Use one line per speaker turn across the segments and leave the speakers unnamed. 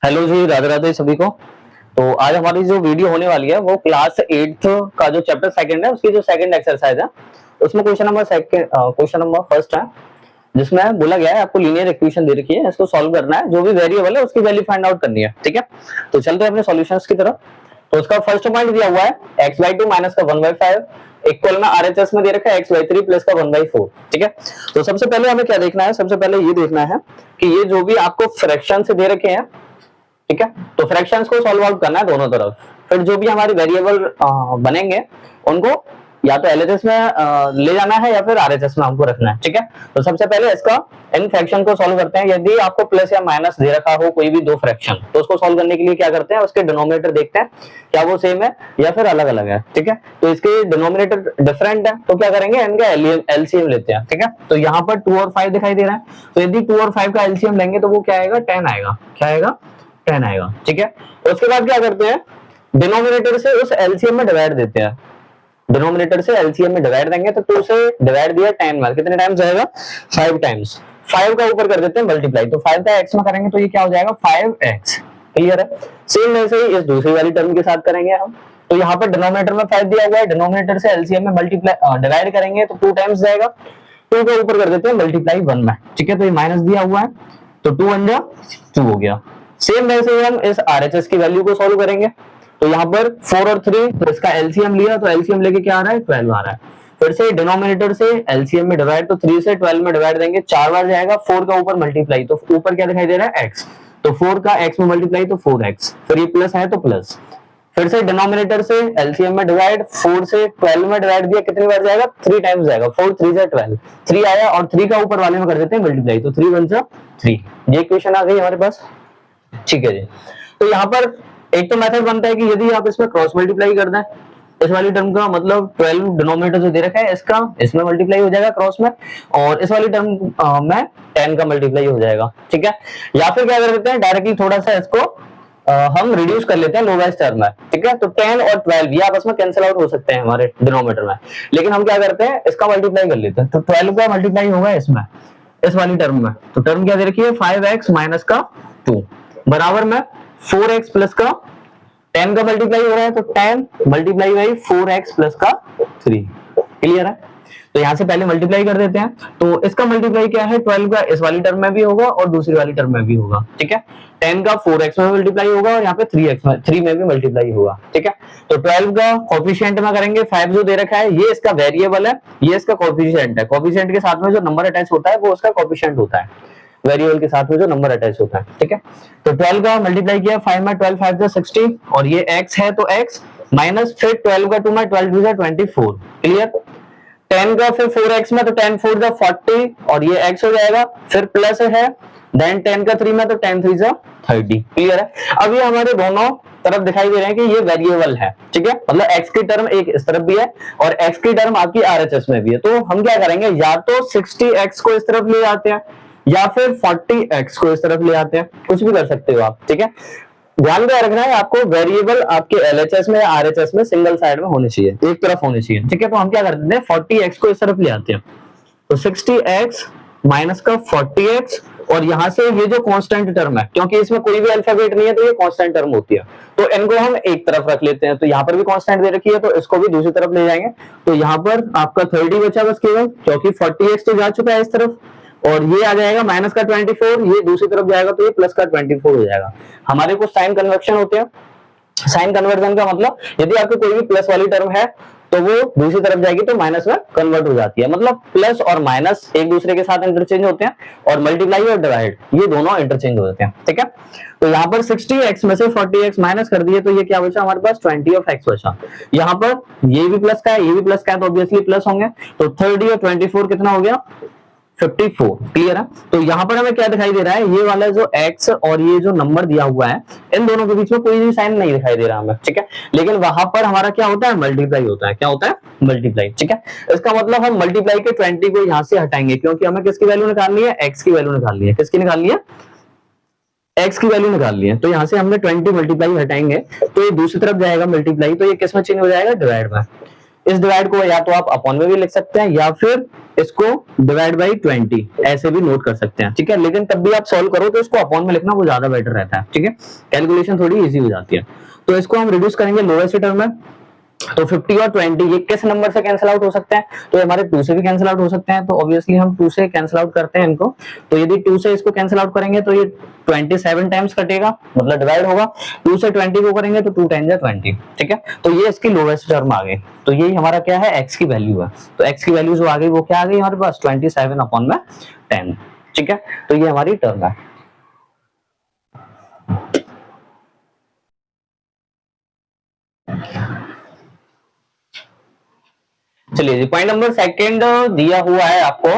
Hello जी, राधे राधे सभी को। तो आज हमारी जो वीडियो होने वाली है वो क्लास 8th का जो चैप्टर सेकंड है उसकी जो सेकंड एक्सरसाइज है उसमें क्वेश्चन नंबर फर्स्ट है, जिसमें बोला गया है आपको लीनियर इक्वेशन दे रखी है, इसको सॉल्व करना है, जो भी वेरिएबल है उसकी वैल्यू फाइंड आउट करनी है। ठीक है, तो चलते हैं अपने सॉल्यूशंस की तरफ। तो उसका फर्स्ट पॉइंट दिया हुआ है x/2 माइनस का 1/5 इक्वल में RHS में दे रखा है x/3 प्लस का 1/4। ठीक है, तो सबसे पहले हमें क्या देखना है, सबसे पहले ये देखना है कि ये जो भी आपको फ्रैक्शन से दे रखे हैं, ठीक है, तो फ्रैक्शंस को सॉल्व आउट करना है दोनों तरफ। फिर जो भी हमारे वेरिएबल बनेंगे उनको या तो एलएचएस में ले जाना है या फिर आरएचएस में हमको रखना है। ठीक है, तो सबसे पहले इसका इन फ्रैक्शन को सॉल्व करते हैं। यदि आपको प्लस या माइनस दे रखा हो कोई भी दो फ्रैक्शन, तो उसको सॉल्व करने के लिए क्या करते हैं, उसके डिनोमिनेटर देखते हैं क्या वो सेम है या फिर अलग अलग है। ठीक है, तो इसके डिनोमिनेटर डिफरेंट है तो क्या करेंगे, इनका एलसीएम लेते हैं। ठीक है, तो यहाँ पर 2 और 5 दिखाई दे रहा है, तो यदि 2 और 5 का एलसीएम लेंगे तो वो क्या आएगा, 10 आएगा। क्या आएगा, 10 आएगा। ठीक है, उसके बाद क्या करते हैं, डिनोमिनेटर से उस एलसीएम में डिवाइड देते हैं। डिनोमिनेटर से एलसीएम में डिवाइड देंगे तो 2 से डिवाइड दिया 10 बार, कितने टाइम्स आएगा, 5 टाइम्स। 5 का ऊपर कर देते हैं मल्टीप्लाई, तो 5 का x में करेंगे तो ये क्या हो जाएगा, 5x। क्लियर है। सेम वैसे ही इस दूसरी वाली टर्म के साथ करेंगे हम। तो यहाँ पर डिनोमिनेटर में 5 दिया हुआ है, डिनोमिनेटर से एलसीएम में मल्टीप्लाई डिवाइड करेंगे तो 2 टाइम्स जाएगा, 2 के ऊपर कर देते हैं मल्टीप्लाई 1 में। ठीक है, तो ये माइनस दिया हुआ है तो 2 1 जा 2 हो गया। सेम वैसे ही हम इस आरएचएस की वैल्यू को सॉल्व करेंगे। तो यहाँ पर 4 और 3, तो इसका एलसीएम लिया तो एलसीएम लेके क्या आ रहा है, 12 आ रहा है। फिर से डिनोमिनेटर से एलसीएम में डिवाइड, तो 3 से 12 में डिवाइड देंगे, 4 बार जाएगा। 4 का ऊपर मल्टीप्लाई, तो ऊपर क्या दिखाई दे रहा है, x, तो 4 का x में मल्टीप्लाई तो 4x, फिर ये प्लस है तो प्लस। फिर से डिनोमिनेटर से एलसीएम में डिवाइड, 4 से 12 में डिवाइड दिया, कितनी बार जाएगा, 3 टाइम्स जाएगा। 4 3 से 12, 3 आया और 3 का ऊपर वाले में कर देते हैं मल्टीप्लाई, तो 3 1 जा 3। ये इक्वेशन आ गई हमारे पास। ठीक है जी, तो यहाँ पर एक तो मेथड बनता है कि यदि आप इसमें क्रॉस मल्टीप्लाई कर दें, इस वाली टर्म का मतलब 12 डिनोमिनेटर जो दे रखा है इसका इसमें मल्टीप्लाई हो जाएगा क्रॉस में, और इस वाली टर्म में 10 का मल्टीप्लाई हो जाएगा। ठीक है, या फिर क्या कर देते हैं, डायरेक्टली थोड़ा सा इसको हम रिड्यूस कर लेते हैं लोवेस्ट टर्म में। ठीक है, तो 10 और 12 ये आपस में कैंसिल आउट हो सकते हैं हमारे डिनोमिनेटर में, लेकिन हम क्या करते हैं, इसका मल्टीप्लाई कर लेते हैं। तो 12 का मल्टीप्लाई होगा इसमें, इस वाली टर्म में, तो टर्म क्या दे रखी है, 5x माइनस का 2 बराबर में 4x प्लस का 10 का मल्टीप्लाई हो रहा है, तो 10 मल्टीप्लाई बाई 4x प्लस का 3। क्लियर है। तो यहां से पहले मल्टीप्लाई कर देते हैं, तो इसका मल्टीप्लाई क्या है, 12 का इस वाली टर्म में भी होगा और दूसरी वाली टर्म में भी होगा। ठीक है, 10 का 4x में मल्टीप्लाई होगा और यहाँ पे 3 में भी मल्टीप्लाई होगा। ठीक है, तो 12 का कोफिशिएंट में करेंगे, 5 जो दे रखा है ये इसका वेरिएबल है, ये इसका कोफिशिएंट है। कोफिशिएंट के साथ में जो नंबर अटैच होता है वो उसका कोफिशिएंट होता है, वेरिएबल के साथ में जो नंबर अटैच होता है। ठीक है, तो 12 का मल्टीप्लाई किया, 5 में 12 5 60, और ये x है तो x माइनस, फिर 12 का 2 में 12 2 24। क्लियर। 10 का फिर 4x में, तो 10 4 जा 40 और ये x हो जाएगा, फिर प्लस है, देन 10 का 3 में, तो 10 3 जा 30। क्लियर है। अब ये हमारे दोनों तरफ दिखाई दे रहे हैं कि ये वेरिएबल है। ठीक है, मतलब x की टर्म एक इस तरफ भी है और x की टर्म आपकी आरएचएस में भी है। तो हम क्या करेंगे, या तो 60x को इस तरफ ले जाते हैं या फिर 40x को इस तरफ ले आते हैं, कुछ भी कर सकते हो आप। ठीक है, ध्यान में रखना है आपको, वेरिएबल आपके एलएचएस में या आरएचएस में सिंगल साइड में होनी चाहिए, एक तरफ होनी चाहिए। ठीक है, तो हम क्या करते हैं, 40x को इस तरफ ले आते हैं, तो 60x माइनस का 40x, और यहां से ये जो कांस्टेंट टर्म है, क्योंकि इसमें कोई भी अल्फाबेट नहीं है तो ये कांस्टेंट टर्म होती है, तो इनको हम एक तरफ रख लेते हैं। तो यहाँ पर भी कांस्टेंट दे रखी है तो इसको भी दूसरी तरफ ले जाएंगे, तो यहाँ पर आपका 30 बचा बस केवल, क्योंकि 40x तो जा चुका है इस तरफ, और ये आ जाएगा माइनस का 24, ये दूसरी तरफ जाएगा तो ये प्लस का 24 हो जाएगा। हमारे को साइन कन्वर्शन होते हैं, साइन कन्वर्जन का मतलब यदि आपके कोई भी प्लस वाली टर्म है तो वो दूसरी तरफ जाएगी तो माइनस में कन्वर्ट हो जाती है। मतलब प्लस और माइनस एक दूसरे के साथ इंटरचेंज होते हैं, और मल्टीप्लाई और डिवाइड ये दोनों इंटरचेंज होते हैं। ठीक है, तो यहाँ पर 60x में से 40x माइनस कर दिए तो ये क्या बचा हमारे पास, 20 ऑफ x बचा। यहाँ पर ये भी प्लस का है, ये भी प्लस का है, तो ऑब्वियसली प्लस होंगे, तो 30 और 24 कितना हो गया, 54। क्लियर है। तो यहाँ पर हमें क्या दिखाई दे रहा है, ये वाला जो x और ये जो नंबर दिया हुआ है इन दोनों के बीच में कोई भी साइन नहीं दिखाई दे रहा हमें। ठीक है, लेकिन वहां पर हमारा क्या होता है, मल्टीप्लाई होता है। क्या होता है, मल्टीप्लाई। ठीक है, इसका मतलब हम मल्टीप्लाई के 20 को यहाँ से हटाएंगे, क्योंकि हमें किसकी वैल्यू निकालनी है, x की वैल्यू निकालनी है। किसकी निकालनी है, x की वैल्यू निकालनी है। तो यहाँ से हमने 20 मल्टीप्लाई हटाएंगे तो ये दूसरी तरफ जाएगा मल्टीप्लाई, तो ये किस में चेंज हो जाएगा, डिवाइड में। इस डिवाइड को या तो आप अपॉन में भी लिख सकते हैं या फिर इसको डिवाइड बाई 20 ऐसे भी नोट कर सकते हैं, ठीक है। लेकिन तब भी आप सॉल्व करो तो इसको अपॉन में लिखना वो ज्यादा बेटर रहता है, ठीक है, कैलकुलेशन थोड़ी इजी हो जाती है। तो इसको हम रिड्यूस करेंगे लोएस्ट टर्म में, तो 50 और 20 ये किस नंबर से कैंसिल आउट हो सकते हैं, तो हमारे 2 से भी कैंसिल आउट हो सकते हैं, तो ऑब्वियसली हम 2 से कैंसिल आउट करते हैं इनको। तो यदि 2 से इसको कैंसिल आउट करेंगे तो ये 27 टाइम्स कटेगा, मतलब डिवाइड होगा। 2 से 20 को करेंगे तो 2 टाइम्स 20, ठीक है। तो ये इसकी लोएस्ट टर्म आ गई, तो यही हमारा क्या है, x की वैल्यू है। तो x की वैल्यू जो आ गई वो क्या आ गई हमारे पास, 27 अपॉन में 10, ठीक है। तो ये हमारी टर्म है। चलिए जी, पॉइंट नंबर सेकंड दिया हुआ है आपको,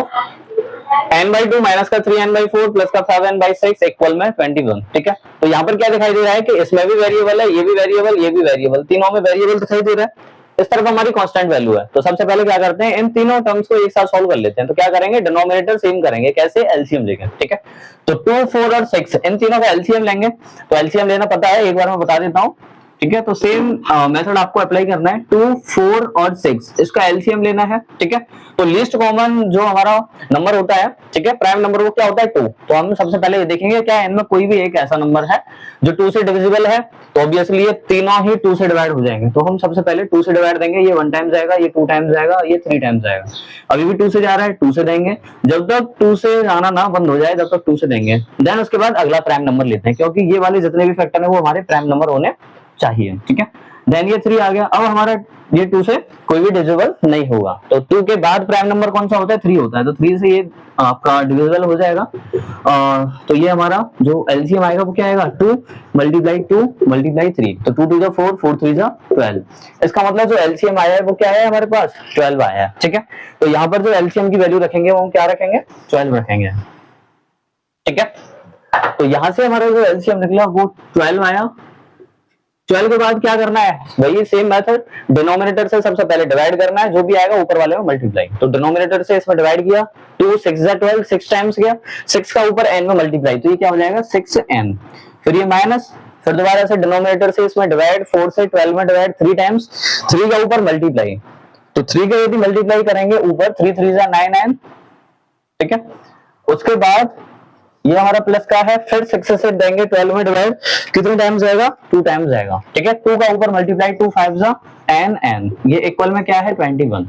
n/2 माइनस का 3n/4 प्लस का 5n/6 इक्वल में 21, ठीक है। तो यहाँ पर क्या दिखाई दे रहा है कि इसमें भी वेरिएबल है, ये भी वेरिएबल, ये भी वेरिएबल, तीनों में वेरिएबल दिखाई दे रहा है। इस तरफ हमारी कांस्टेंट वैल्यू है। तो सबसे पहले क्या करते हैं, इन तीनों टर्म्स को एक साथ सॉल्व कर लेते हैं। तो क्या करेंगे, डिनोमिनेटर सेम करेंगे, कैसे, एलसीएम लेंगे, ठीक है। तो 2, 4 और 6 इन तीनों का एलसीएम लेंगे। तो एलसीएम लेना पता है, एक बार मैं बता देता हूँ, ठीक है। तो सेम मेथड आपको अप्लाई करना है, 2, 4 और 6 इसका एलसीएम लेना है, ठीक है। तो लीस्ट कॉमन जो हमारा नंबर होता है, ठीक है, प्राइम नंबर वो क्या होता है 2। तो हम सबसे पहले ये देखेंगे क्या इनमें कोई भी एक ऐसा नंबर है जो 2 से डिविजिबल है, तो ऑब्वियसली ये तीनों ही 2 से डिवाइड हो जाएंगे। तो हम सबसे पहले 2 से डिवाइड देंगे, ये 1 टाइम जाएगा, ये 2 टाइम जाएगा, ये 3 टाइम जाएगा। अभी भी 2 से जा रहा है, 2 से देंगे, जब तक 2 से जाना ना बंद हो जाए तब तक 2 से देंगे। देन उसके बाद अगला प्राइम नंबर लेते हैं, क्योंकि ये वाले जितने भी फैक्टर है वो हमारे प्राइम नंबर होने चाहिए, ठीक है। देन ये 3 आ गया। अब हमारा ये 2 से कोई भी डिविजिबल नहीं होगा, तो 2 के बाद प्राइम नंबर कौन सा होता है, 3 होता है। तो 3 से ये आपका डिविजिबल हो जाएगा। तो ये हमारा जो एलसीएम आएगा वो क्या आएगा, 2 मल्टीप्लाई 2 मल्टीप्लाई 3। तो 2 2 जा 4, 4 3 जा 12। इसका मतलब जो एलसीएम आया है वो क्या है हमारे पास, 12 आया है, ठीक है। तो यहाँ पर जो एलसीएम की वैल्यू रखेंगे वो हम क्या रखेंगे, 12 रखेंगे, ठीक है। तो यहाँ से हमारा जो एलसीएम निकला वो 12 आया। 12 के बाद क्या करना है, वही सेम मेथड, डिनोमिनेटर से सबसे पहले डिवाइड करना है, जो भी आएगा ऊपर वाले में मल्टीप्लाई। तो डिनोमिनेटर से इसमें डिवाइड किया, 2 6 जा 12, 6 टाइम्स गया, 6 का ऊपर n में मल्टीप्लाई, तो ये क्या हो जाएगा 6n। फिर ये माइनस, फिर दोबारा से डिनोमिनेटर से इसमें डिवाइड, 4 से 12 में डिवाइड 3 टाइम्स, 3 का ऊपर मल्टीप्लाई। तो 3 का यदि मल्टीप्लाई करेंगे ऊपर, 3 3 जा 9n, ठीक है। उसके बाद ये हमारा प्लस का है, फिर 6 से देंगे 12 में डिवाइड, कितने टाइम्स जाएगा, 2 टाइम्स जाएगा, ठीक है। 2 का ऊपर मल्टीप्लाई, 2 5 जा n, ये इक्वल में क्या है 21।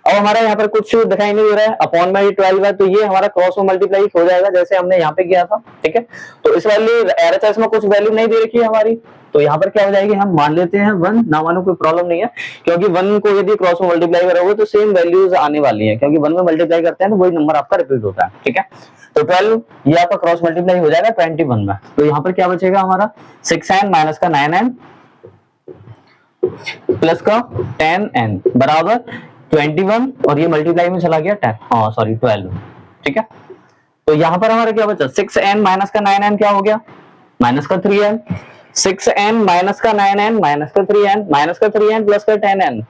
अब हमारा यहाँ पर कुछ दिखाई नहीं दे रहा है, अपॉन में 12 है, तो ये हमारा क्रॉस में मल्टीप्लाई हो जाएगा जैसे हमने यहाँ पे किया था, ठीक है। तो इस वाली RHS में कुछ वैल्यू नहीं दे रखी है हमारी, तो यहाँ पर क्या हो जाएगी, हम मान लेते हैं 1, ना मानो कोई प्रॉब्लम नहीं है, क्योंकि 1 को यदि क्रॉस में मल्टीप्लाई करोगे तो सेम वैल्यूज आने वाली है, क्योंकि 1 में मल्टीप्लाई करते हैं तो वही नंबर आपका रिपीट होता है, ठीक है। तो 12 ये आपका क्रॉस मल्टीप्लाई हो जाएगा 21 में। तो यहाँ पर क्या बचेगा हमारा, 6n माइनस का 9n प्लस का 10n बराबर 21, और ये मल्टीप्लाई में चला गया 12, ठीक है। तो यहाँ पर हमारा क्या बचा, 6n माइनस का 9n क्या हो गया, माइनस का 3n, 6n माइनस का 9n माइनस का 3n, माइनस का 3n प्लस का 10n,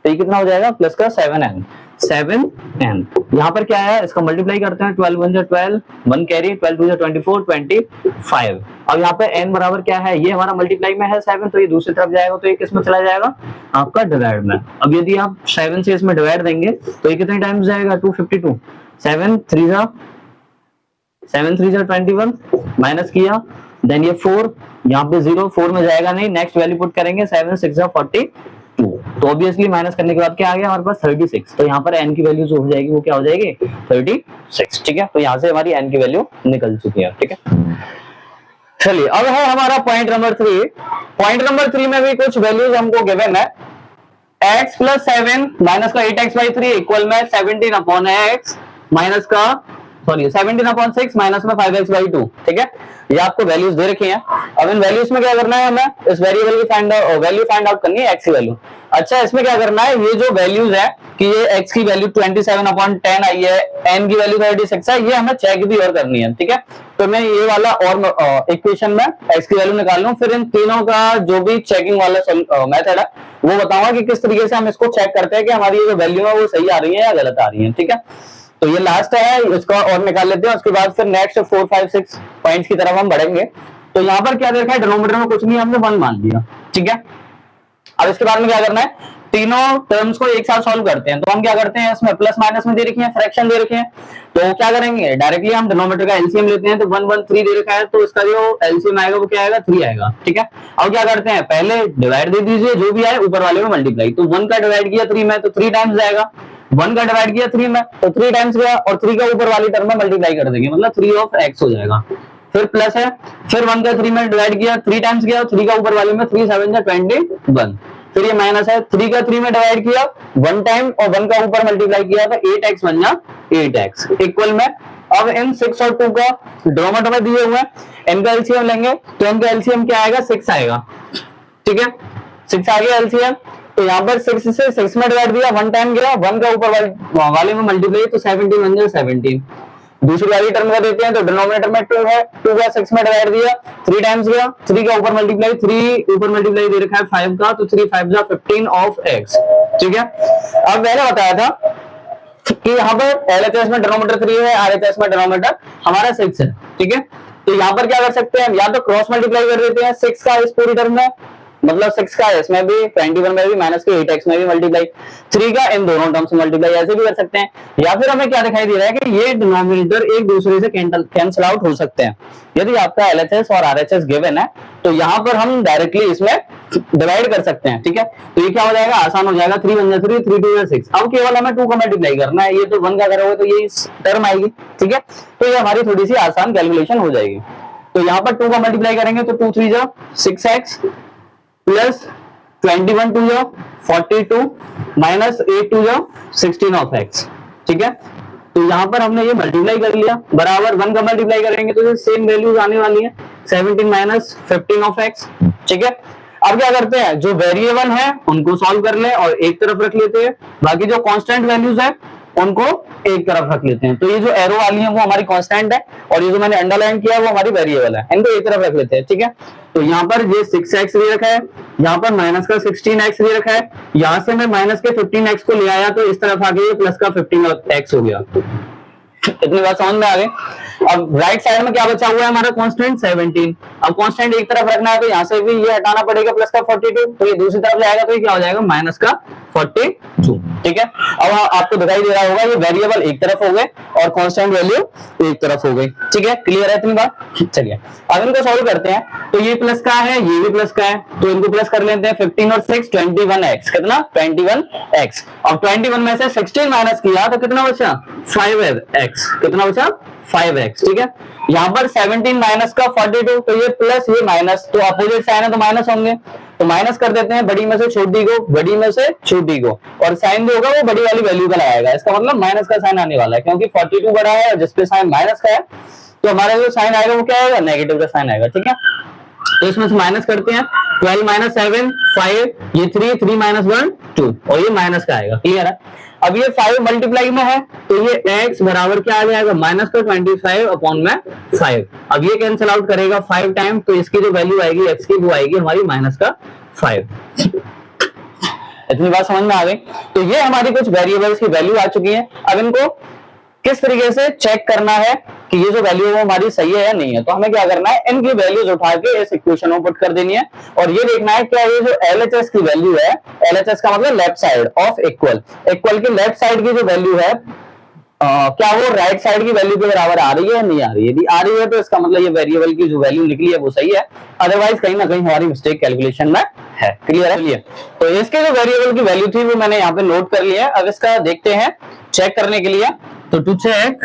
तो ये कितना हो जाएगा, प्लस का 7n। यहाँ पर क्या है, इसका मल्टीप्लाई करते हैं, 12 1 जा 12, 1 कैरी, 12 2 जा 24, 25। अब यहाँ पे n बराबर क्या है, ये हमारा मल्टीप्लाई में है 7, तो ये दूसरी तरफ जाएगा, तो ये किस में चला जाएगा, आपका डिवाइड में। अब यदि आप 7 से इसमें डिवाइड देंगे तो ये कितने टाइम्स जाएगा, 252, 7 3 जा 21, माइनस किया, देन ये 4, यहाँ पे 0, 4 में जाएगा नहीं, नेक्स्ट वैल्यू पुट करेंगे, 7 6 जा 42। तो ऑब्वियसली माइनस करने के बाद क्या आ गया हमारे पास 36। तो यहाँ पर n की वैल्यू जो हो जाएगी वो क्या हो जाएगी 36, ठीक है। तो यहाँ से हमारी n की वैल्यू निकल चुकी है, ठीक है। चलिए अब है हमारा पॉइंट नंबर 3। पॉइंट नंबर 3 में भी कुछ वैल्यूज हमको गिवन है, x प्लस 7 माइनस का 8x/3 इक्वल में 17 अपॉन x माइनस का 17 अपॉन 6 माइनस में 5x/2, ठीक है। ये आपको वैल्यूज दे रखी हैं। अब इन वैल्यूज में क्या करना है, हमें इस वेरिएबल की वैल्यू फाइंड आउट करनी है, x की वैल्यू। अच्छा, इसमें क्या करना है, ये जो वैल्यूज है कि ये x की वैल्यू 27 अपॉन 10 आई है, n की वैल्यू 36 है, ये हमें चेक भी और करनी है, ठीक है। तो मैं ये वाला और इक्वेशन में x की वैल्यू निकाल लूं, फिर इन तीनों का जो भी चेकिंग वाला मेथड है वो बताऊंगा कि किस तरीके से हम इसको चेक करते हैं कि हमारी ये जो वैल्यू है वो सही आ रही है या गलत आ रही है, ठीक है। तो ये लास्ट है, इसका और निकाल लेते हैं, उसके बाद फिर नेक्स्ट 4 5 6 पॉइंट्स की तरफ हम बढ़ेंगे। तो यहाँ पर क्या देखा है, डिनोमिनेटर में कुछ नहीं, हमने 1 मान लिया, ठीक है। अब इसके बाद में क्या करना है, तीनों टर्म्स को एक साथ सॉल्व करते हैं। तो हम क्या करते हैं, इसमें प्लस माइनस में दे रखी है, फ्रैक्शन दे रखे हैं, तो क्या करेंगे डायरेक्टली हम डिनोमिनेटर का एलसीएम लेते हैं। तो 1 1 3 दे रखा है, तो इसका जो एलसीएम आएगा वो क्या आएगा, 3 आएगा। ठीक है, अब क्या करते हैं, पहले डिवाइड दे दीजिए, जो भी आए ऊपर वाले में मल्टीप्लाई। तो 1 का डिवाइड किया 3 में तो 3 टाइम्स जाएगा, 1 का डिवाइड किया 3 में तो 3 टाइम्स गया, और 3 का ऊपर वाली टर्म में मल्टीप्लाई कर देंगे, मतलब 3 ऑफ x हो जाएगा। फिर प्लस है, फिर 1 का 3 में डिवाइड किया 3 टाइम्स गया, 3 का ऊपर वाले में 3 7 21। फिर ये माइनस है, 3 का 3 में डिवाइड किया 1 टाइम और 1 का ऊपर मल्टीप्लाई किया तो 8x बन जा 8x इक्वल में। अब इन 6 और 2 का डिनोमिनेटर में दिए हुए हैं, इनका एलसीएम लेंगे तो इनका एलसीएम क्या आएगा, 6 आएगा। ठीक है, 6 आ गया एलसीएम। तो यहाँ पर 6 से 6 में डिवाइड दिया, 1 टाइम गया, 1 का ऊपर वाले में मल्टीप्लाई तो 17 बन जाए 17। दूसरी वाली टर्म का देते हैं तो डिनोमिनेटर में 2 है, 2 का 6 में डिवाइड दिया 3 टाइम्स गया, 3 का ऊपर मल्टीप्लाई, 3 ऊपर मल्टीप्लाई दे रखा है 5 का, तो 3 5 जा 15 ऑफ x। ठीक है, अब मैंने बताया था कि यहाँ पर LHS में डिनोमिनेटर 3 है, RHS में डिनोमिनेटर हमारा 6 है। ठीक है, तो यहाँ पर क्या कर सकते हैं, या तो क्रॉस मल्टीप्लाई कर देते हैं 6 का इस पूरी टर्म में, मतलब 6 का इसमें भी 21 में भी माइनस के 8x में भी मल्टीप्लाई, 3 का इन दोनों टर्म्स में मल्टीप्लाई, ऐसे भी कर सकते हैं। या फिर हमें क्या दिखाई दे रहा है कि ये डिनोमिनेटर एक दूसरे से कैंसिल आउट हो सकते हैं। यदि आपका LHS और RHS गिवन है तो यहाँ पर हम डायरेक्टली इसमें डिवाइड कर सकते हैं। ठीक है, तो ये क्या हो जाएगा, आसान हो जाएगा, 3 1 जा 3, 3 2 जा 6। अब केवल हमें 2 का मल्टीप्लाई करना है, ये तो 1 का करोगे तो ये टर्म आएगी। ठीक है, तो ये हमारी थोड़ी सी आसान कैलकुलेशन हो जाएगी। तो यहाँ पर 2 का मल्टीप्लाई करेंगे तो 2 3 जा 6x प्लस 21 2 जा 42 माइनस 8 2 जा 16 ऑफ x। ठीक है, तो यहाँ पर हमने ये मल्टीप्लाई कर लिया, बराबर 1 का मल्टीप्लाई करेंगे तो ये सेम वैल्यूज आने वाली है, 17 माइनस 15 ऑफ x। ठीक है, अब क्या करते हैं, जो वेरिएबल है उनको सॉल्व कर ले और एक तरफ रख लेते हैं, बाकी जो कांस्टेंट वैल्यूज है उनको एक तरफ रख लेते हैं। तो ये जो एरो वाली है वो हमारी कांस्टेंट है और ये जो मैंने अंडरलाइन किया वो हमारी वेरिएबल है, इनको एक तरफ रख लेते हैं। ठीक है, तो यहाँ पर ये 6x दे रखा है, यहाँ पर माइनस का 16x दे रखा है, यहाँ से मैं माइनस के 15x को ले आया तो इस तरफ आके ये प्लस का 15x हो गया। इतनी बात समझ में आ गई। अब राइट साइड में क्या बचा हुआ है हमारा कांस्टेंट 17। अब कांस्टेंट एक तरफ रखना है तो यहाँ से भी ये हटाना पड़ेगा प्लस का 42, तो ये दूसरी तरफ जाएगा तो ये क्या हो जाएगा माइनस का 42। ठीक है, अब आपको दिखाई दे रहा होगा ये वेरिएबल एक तरफ हो गए और कांस्टेंट वैल्यू एक तरफ हो गई। ठीक है, क्लियर है इतनी बात। चलिए अब इनको सॉल्व करते हैं, तो ये प्लस का है ये भी प्लस का है तो इनको प्लस कर लेते हैं। 15 और 6 21x, कितना 21x। अब 21 में से 16 माइनस किया तो कितना बचा 5x, कितना बचा 5x। ठीक है, यहाँ पर 17 माइनस का 42, तो ये प्लस ये माइनस, तो अपोजिट साइन है तो माइनस होंगे, तो माइनस कर देते हैं बड़ी में से छोटी को, बड़ी में से छोटी को, और साइन जो होगा वो बड़ी वाली वैल्यू का लगाएगा, इसका मतलब माइनस का साइन आने वाला है, क्योंकि 42 बड़ा है और जिसपे साइन माइनस का है तो हमारा जो साइन आएगा वो क्या आएगा, नेगेटिव का साइन आएगा। ठीक है, तो इसमें से माइनस करते हैं, 12 माइनस 7 5, ये 3 3 माइनस 1 2, और ये माइनस का आएगा। क्लियर है, अब ये 5 मल्टीप्लाई में है तो ये x बराबर क्या आ जाएगा माइनस का 25 अपॉन में 5। अब ये कैंसिल आउट करेगा 5 टाइम, तो इसकी जो वैल्यू आएगी x की वो आएगी हमारी माइनस का 5। इतनी बात समझ में आ गई। तो ये हमारी कुछ वेरिएबल्स की वैल्यू आ चुकी है। अब इनको किस तरीके से चेक करना है कि ये जो वैल्यू है वो हमारी सही है या नहीं है, तो हमें क्या करना है, इनकी वैल्यूज उठा के इस इक्वेशन में पुट कर देनी है और ये देखना है क्या ये जो LHS की वैल्यू है, LHS का मतलब left side of equal, equal की लेफ्ट साइड की जो वैल्यू है क्या वो राइट साइड की वैल्यू के बराबर आ रही है या नहीं आ रही है। यदि आ रही है तो इसका मतलब ये वेरिएबल की जो वैल्यू निकली है वो सही है, अदरवाइज कहीं ना कहीं हमारी मिस्टेक कैलकुलेशन में है। क्लियर है, तो इसके जो वेरिएबल की वैल्यू थी वो मैंने यहाँ पे नोट कर लिया है। अब इसका देखते हैं चेक करने के लिए, तो to check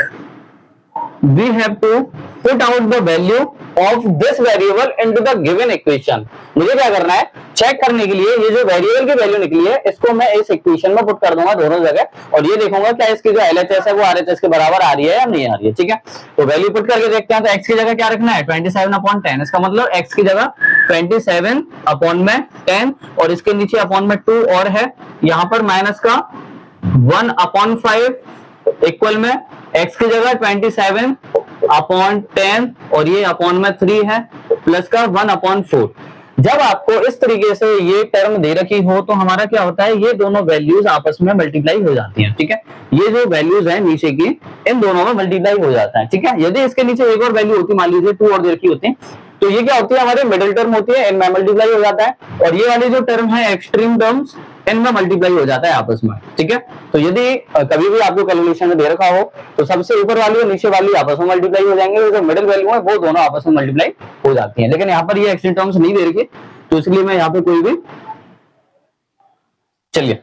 we have to put out the value of this variable into the given equation। मुझे क्या करना है, चेक करने के लिए ये जो वेरिएबल की वैल्यू निकली है इसको मैं इस इक्वेशन में पुट कर दूंगा दोनों जगह और ये देखूंगा क्या इसकी जो LHS है वो RHS के बराबर आ रही है या नहीं आ रही है। ठीक है, तो वैल्यू पुट करके देखते हैं। तो x की जगह क्या रखना है 27/10, इसका मतलब x की जगह 27/10 और इसके नीचे अपॉन में 2 और है, यहाँ पर माइनस का 1/5 इक्वल में x की जगह 27/10 और ये अपॉन में 3 है प्लस का 1/4। जब आपको इस तरीके से ये टर्म दे रखी हो तो हमारा क्या होता है, ये दोनों वैल्यूज आपस में मल्टीप्लाई हो जाती हैं। ठीक है, ये जो वैल्यूज है नीचे की इन दोनों में मल्टीप्लाई हो जाता है। ठीक है, यदि इसके नीचे एक और वैल्यू होती, मान लीजिए 2 और दे रखी होती, तो ये क्या होती है हमारे मिडिल टर्म होती है, इनमें मल्टीप्लाई हो जाता है और ये वाली जो टर्म है एक्सट्रीम टर्म्स, इनमें मल्टीप्लाई हो जाता है आपस में, ठीक है। तो यदि कभी भी आपको कैलकुलेशन में दे रखा हो तो सबसे ऊपर वाली और नीचे वाली आपस में मल्टीप्लाई हो जाएंगे, और जो मिडिल वैल्यू है वो दोनों आपस में मल्टीप्लाई हो जाती है। लेकिन यहाँ पर ये एक्स्ट्रा टर्म्स नहीं दे रखी, तो इसलिए मैं यहाँ पे कोई भी, चलिए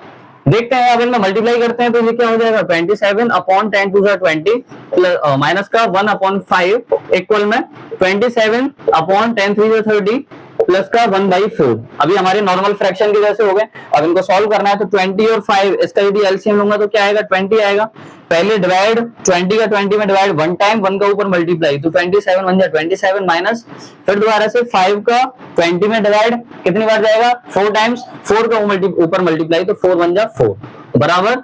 देखते हैं। अब इनमें मल्टीप्लाई करते हैं तो ये क्या हो जाएगा, 27 अपॉन 10 टू 20 माइनस का 1 अपॉन 5 इक्वल में 27 अपॉन 10 3 30 प्लस का 1/4। अभी हमारे नॉर्मल फ्रैक्शन के जैसे हो गए। अब इनको सॉल्व करना है तो 20 और 5 इसका यदि एलसीएम लूंगा तो क्या आएगा, 20 आएगा। पहले डिवाइड 20 का 20 में डिवाइड 1 टाइम, 1 का ऊपर मल्टीप्लाई, तो 27 बन जाए 27 माइनस, फिर दोबारा से 5 का 20 में डिवाइड कितनी बार जाएगा, 4 टाइम्स, 4 का ऊपर मल्टीप्लाई तो 4 बन जा 4 बराबर।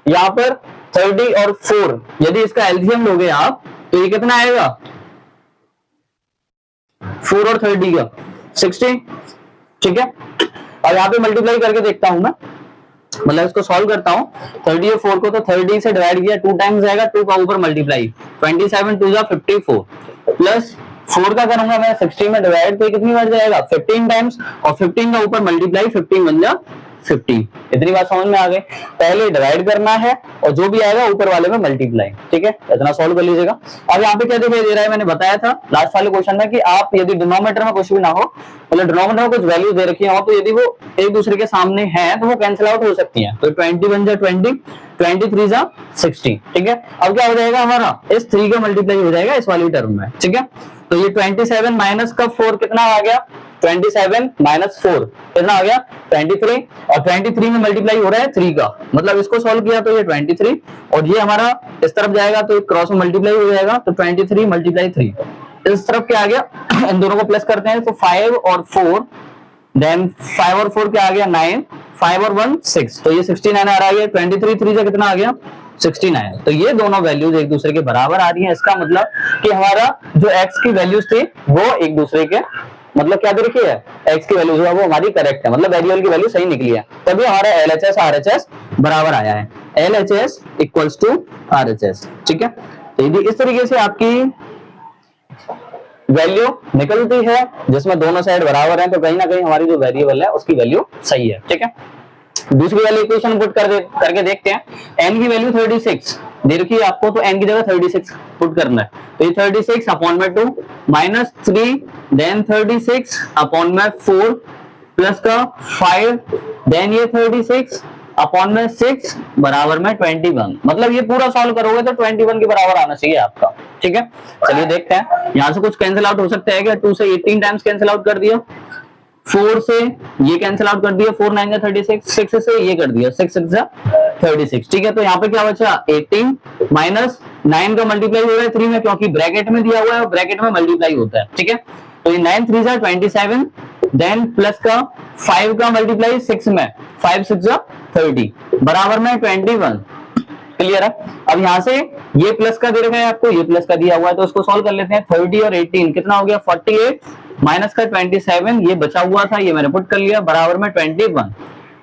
यहाँ पर 30 और 4 यदि इसका एलसीएम लोगे आप तो ये कितना आएगा, 4 और 30 का 60, ठीक है। अब यहाँ पे मल्टीप्लाई करके देखता हूं मैं, मतलब इसको सॉल्व करता हूं। 30 और 4 को तो 30 से डिवाइड किया 2 टाइम्स जाएगा, 2 का ऊपर मल्टीप्लाई 27 2 जा 54 प्लस 4 का करूंगा मैं 60 में डिवाइड, तो कितनी बार जाएगा 15 टाइम्स, और 15 का ऊपर मल्टीप्लाई 15 बन जा 50। इतनी बात समझ में आ गई। पहले डिवाइड करना है और जो भी आएगा ऊपर वाले में मल्टीप्लाई, ठीक है। इतना सॉल्व कर लीजिएगा। अब यहाँ पे क्या दिखाई दे रहा है, मैंने बताया था लास्ट वाले क्वेश्चन में कि आप यदि डिनोमिनेटर में कुछ भी ना हो, मतलब डिनोमिनेटर में कुछ वैल्यूज दे रखी हो, तो यदि वो एक दूसरे के सामने है तो वो कैंसिल आउट हो सकती है। तो 20 बन जा 20, 23 जा 60, ठीक है। अब क्या हो जाएगा हमारा, इस 3 का मल्टीप्लाई हो जाएगा इस वाली टर्म में, ठीक है। तो ये 27 माइनस का 4 कितना आ गया, 27 माइनस 4 कितना आ गया 23, और 23 में मल्टीप्लाई हो रहा है 3 का, मतलब इसको सॉल्व किया तो ये 23, और ये हमारा इस तरफ जाएगा तो क्रॉस में मल्टीप्लाई हो जाएगा, तो 23 मल्टीप्लाई 3 इस तरफ क्या आ गया, इन दोनों को प्लस करते हैं तो 5 और 4, देन 5 और 4 क्या आ गया 9, 5 और 1 6, तो ये 69 आ रहा है। 23 3 से कितना आ गया 69। तो ये दोनों वैल्यूज एक दूसरे के बराबर आ रही हैं। इसका मतलब कि हमारा जो x की वैल्यूज थी वो एक दूसरे के, मतलब क्या दे रखी है, x की वैल्यूज वो हमारी करेक्ट है, मतलब वेरिएबल की वैल्यू सही निकली है, तभी हमारा LHS RHS बराबर आया है। LHS इक्वल्स टू RHS, ठीक है। तो यदि इस तरीके से आपकी वैल्यू निकलती है जिसमें दोनों साइड बराबर हैं, तो कहीं ना कहीं हमारी जो वेरिएबल है उसकी वैल्यू सही है, ठीक है। दूसरी वाली इक्वेशन पुट करके देखते हैं। n की वैल्यू 36 दे रखी है आपको, तो n की जगह 36 पुट करना है, तो ये 36 अपॉन में 2 माइनस 3 देन 36 अपॉन में 4 प्लस का 5 देन ये 36 अपॉन में 6 बराबर में 21। मतलब ये पूरा सॉल्व करोगे तो 21 के बराबर आना चाहिए आपका, ठीक है। चलिए देखते हैं, यहाँ से कुछ कैंसिल आउट हो सकता है क्या, 2 से 18 टाइम्स कैंसिल आउट कर दिया, 4 से ये कैंसिल आउट कर दिया, 4 9 36, 6 से ये कर दिया, 6 6 36, ठीक है। तो यहाँ पे क्या बचा 18 माइनस 9 का मल्टीप्लाई हो रहा है 3 में, क्योंकि ब्रैकेट में दिया हुआ है और ब्रैकेट में मल्टीप्लाई होता है, ठीक है। तो ये 9 3 जा 27 देन प्लस का 5 का मल्टीप्लाई 6 में, 5 6 जा 30 बराबर में 21। क्लियर है। अब यहाँ से ये प्लस का दे रखा है आपको, ये प्लस का दिया हुआ है, तो उसको सॉल्व कर लेते हैं। 30 और 18 कितना हो गया 48 माइनस का 27, ये बचा हुआ था ये मैंने पुट कर लिया बराबर में 21।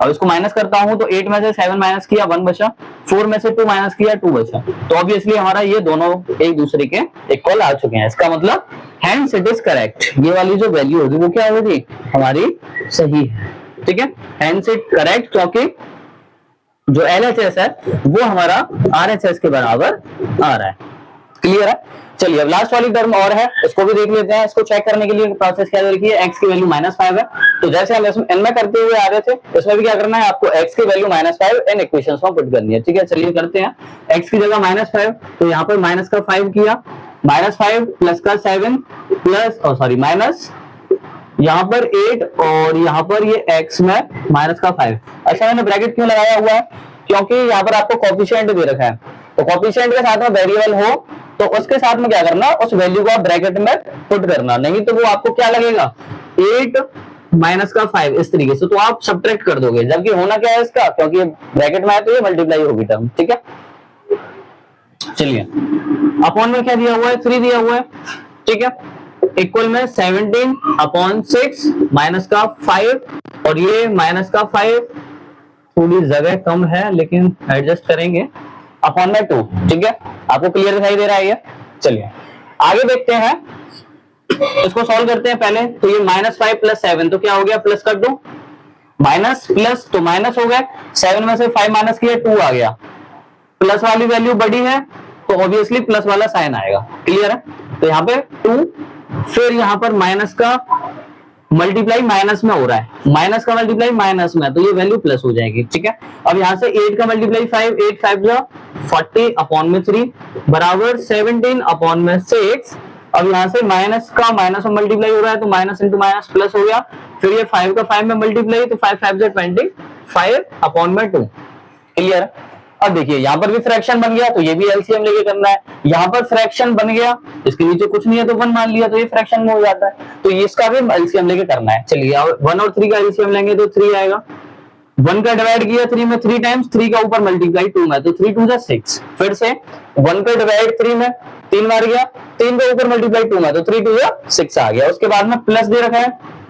अब इसको माइनस करता हूं तो 8 में से 7 माइनस किया 1 बचा, 4 में से 2 माइनस किया 2 बचा, तो ऑब्वियसली हमारा ये दोनों एक दूसरे के इक्वल आ चुके हैं। इसका मतलब हेंस इट इज करेक्ट, ये वाली जो वैल्यू होगी वो क्या होगी हमारी सही है, ठीक है। हेंस इट करेक्ट, क्योंकि जो LHS है वो हमारा RHS के बराबर आ रहा है। क्लियर है। चलिए अब लास्ट वाली टर्म और है, इसको भी देख लेते हैं। इसको चेक करने के लिए प्रोसेस क्या देखिए, x की वैल्यू -5 है, तो जैसे हम इसमें इनमें करते हुए आ रहे थे, इसमें भी क्या करना है आपको, x की वैल्यू -5 इन इक्वेशंस में पुट करनी है, ठीक है। चलिए करते हैं। x की जगह -5, तो यहाँ पर माइनस का 5 किया, -5 प्लस का 7 प्लस सॉरी माइनस यहाँ पर 8 और यहाँ पर ये x में माइनस का 5। अच्छा मैंने ब्रैकेट क्यों लगाया हुआ है, क्योंकि यहाँ पर आपको कोफिशिएंट दे रखा है, तो कोफिशिएंट के साथ में वेरिएबल हो तो उसके साथ में क्या करना, उस वैल्यू को आप ब्रैकेट में पुट करना, नहीं तो वो आपको क्या लगेगा 8 माइनस का 5 इस तरीके से, तो आप सब्ट्रैक्ट कर दोगे, जबकि होना क्या है इसका, क्योंकि ब्रैकेट में है तो ये मल्टीप्लाई होगी टर्म, ठीक है। चलिए अपॉन में क्या दिया हुआ है 3 दिया हुआ है, ठीक है, इक्वल में 17 अपॉन 6 माइनस का 5, और ये माइनस का 5 थोड़ी जगह कम है लेकिन एडजस्ट करेंगे, अपॉन में 2, ठीक है। आपको क्लियर दिखाई दे रहा है ये। चलिए आगे देखते हैं, इसको सॉल्व करते हैं पहले। तो ये -5 प्लस 7 तो क्या हो गया प्लस कर दो, माइनस प्लस, तो माइनस हो गए, 7 में से 5 माइनस किया 2 आ गया, प्लस वाली वैल्यू बड़ी है तो ऑब्वियसली प्लस वाला साइन आएगा, क्लियर है। तो यहाँ पे 2, फिर यहाँ पर माइनस का मल्टीप्लाई माइनस में हो रहा है, माइनस का मल्टीप्लाई माइनस में, तो ये वैल्यू प्लस हो जाएगी, ठीक है। अब यहाँ से 8 का मल्टीप्लाई 5, 8 5 जा 40 अपॉन में 3 बराबर 17 अपॉन में 6। अब यहाँ से माइनस का माइनस में मल्टीप्लाई हो रहा है तो माइनस इंटू माइनस प्लस हो गया, फिर ये 5 का 5 में मल्टीप्लाई तो 5 5 जा 25 अपॉन में 2, क्लियर है। अब देखिए यहाँ पर भी फ्रैक्शन बन गया तो ये भी एलसीएम लेके करना है, यहाँ पर फ्रैक्शन बन गया, इसके नीचे कुछ नहीं है तो 1 मान लिया तो ये फ्रैक्शन में हो जाता है, तो इसका भी एलसीएम लेके करना है। चलिए 1 और 3 का एलसीएम लेंगे तो 3 आएगा, 1 का डिवाइड किया 3 में 3 टाइम्स, 3 का ऊपर मल्टीप्लाई 2 में तो 3 2 जा 6, फिर से 1 का डिवाइड 3 में 3 बार गया, 3 का ऊपर मल्टीप्लाई 2 में तो 3 2 जा 6 आ गया, उसके बाद में प्लस दे रखा है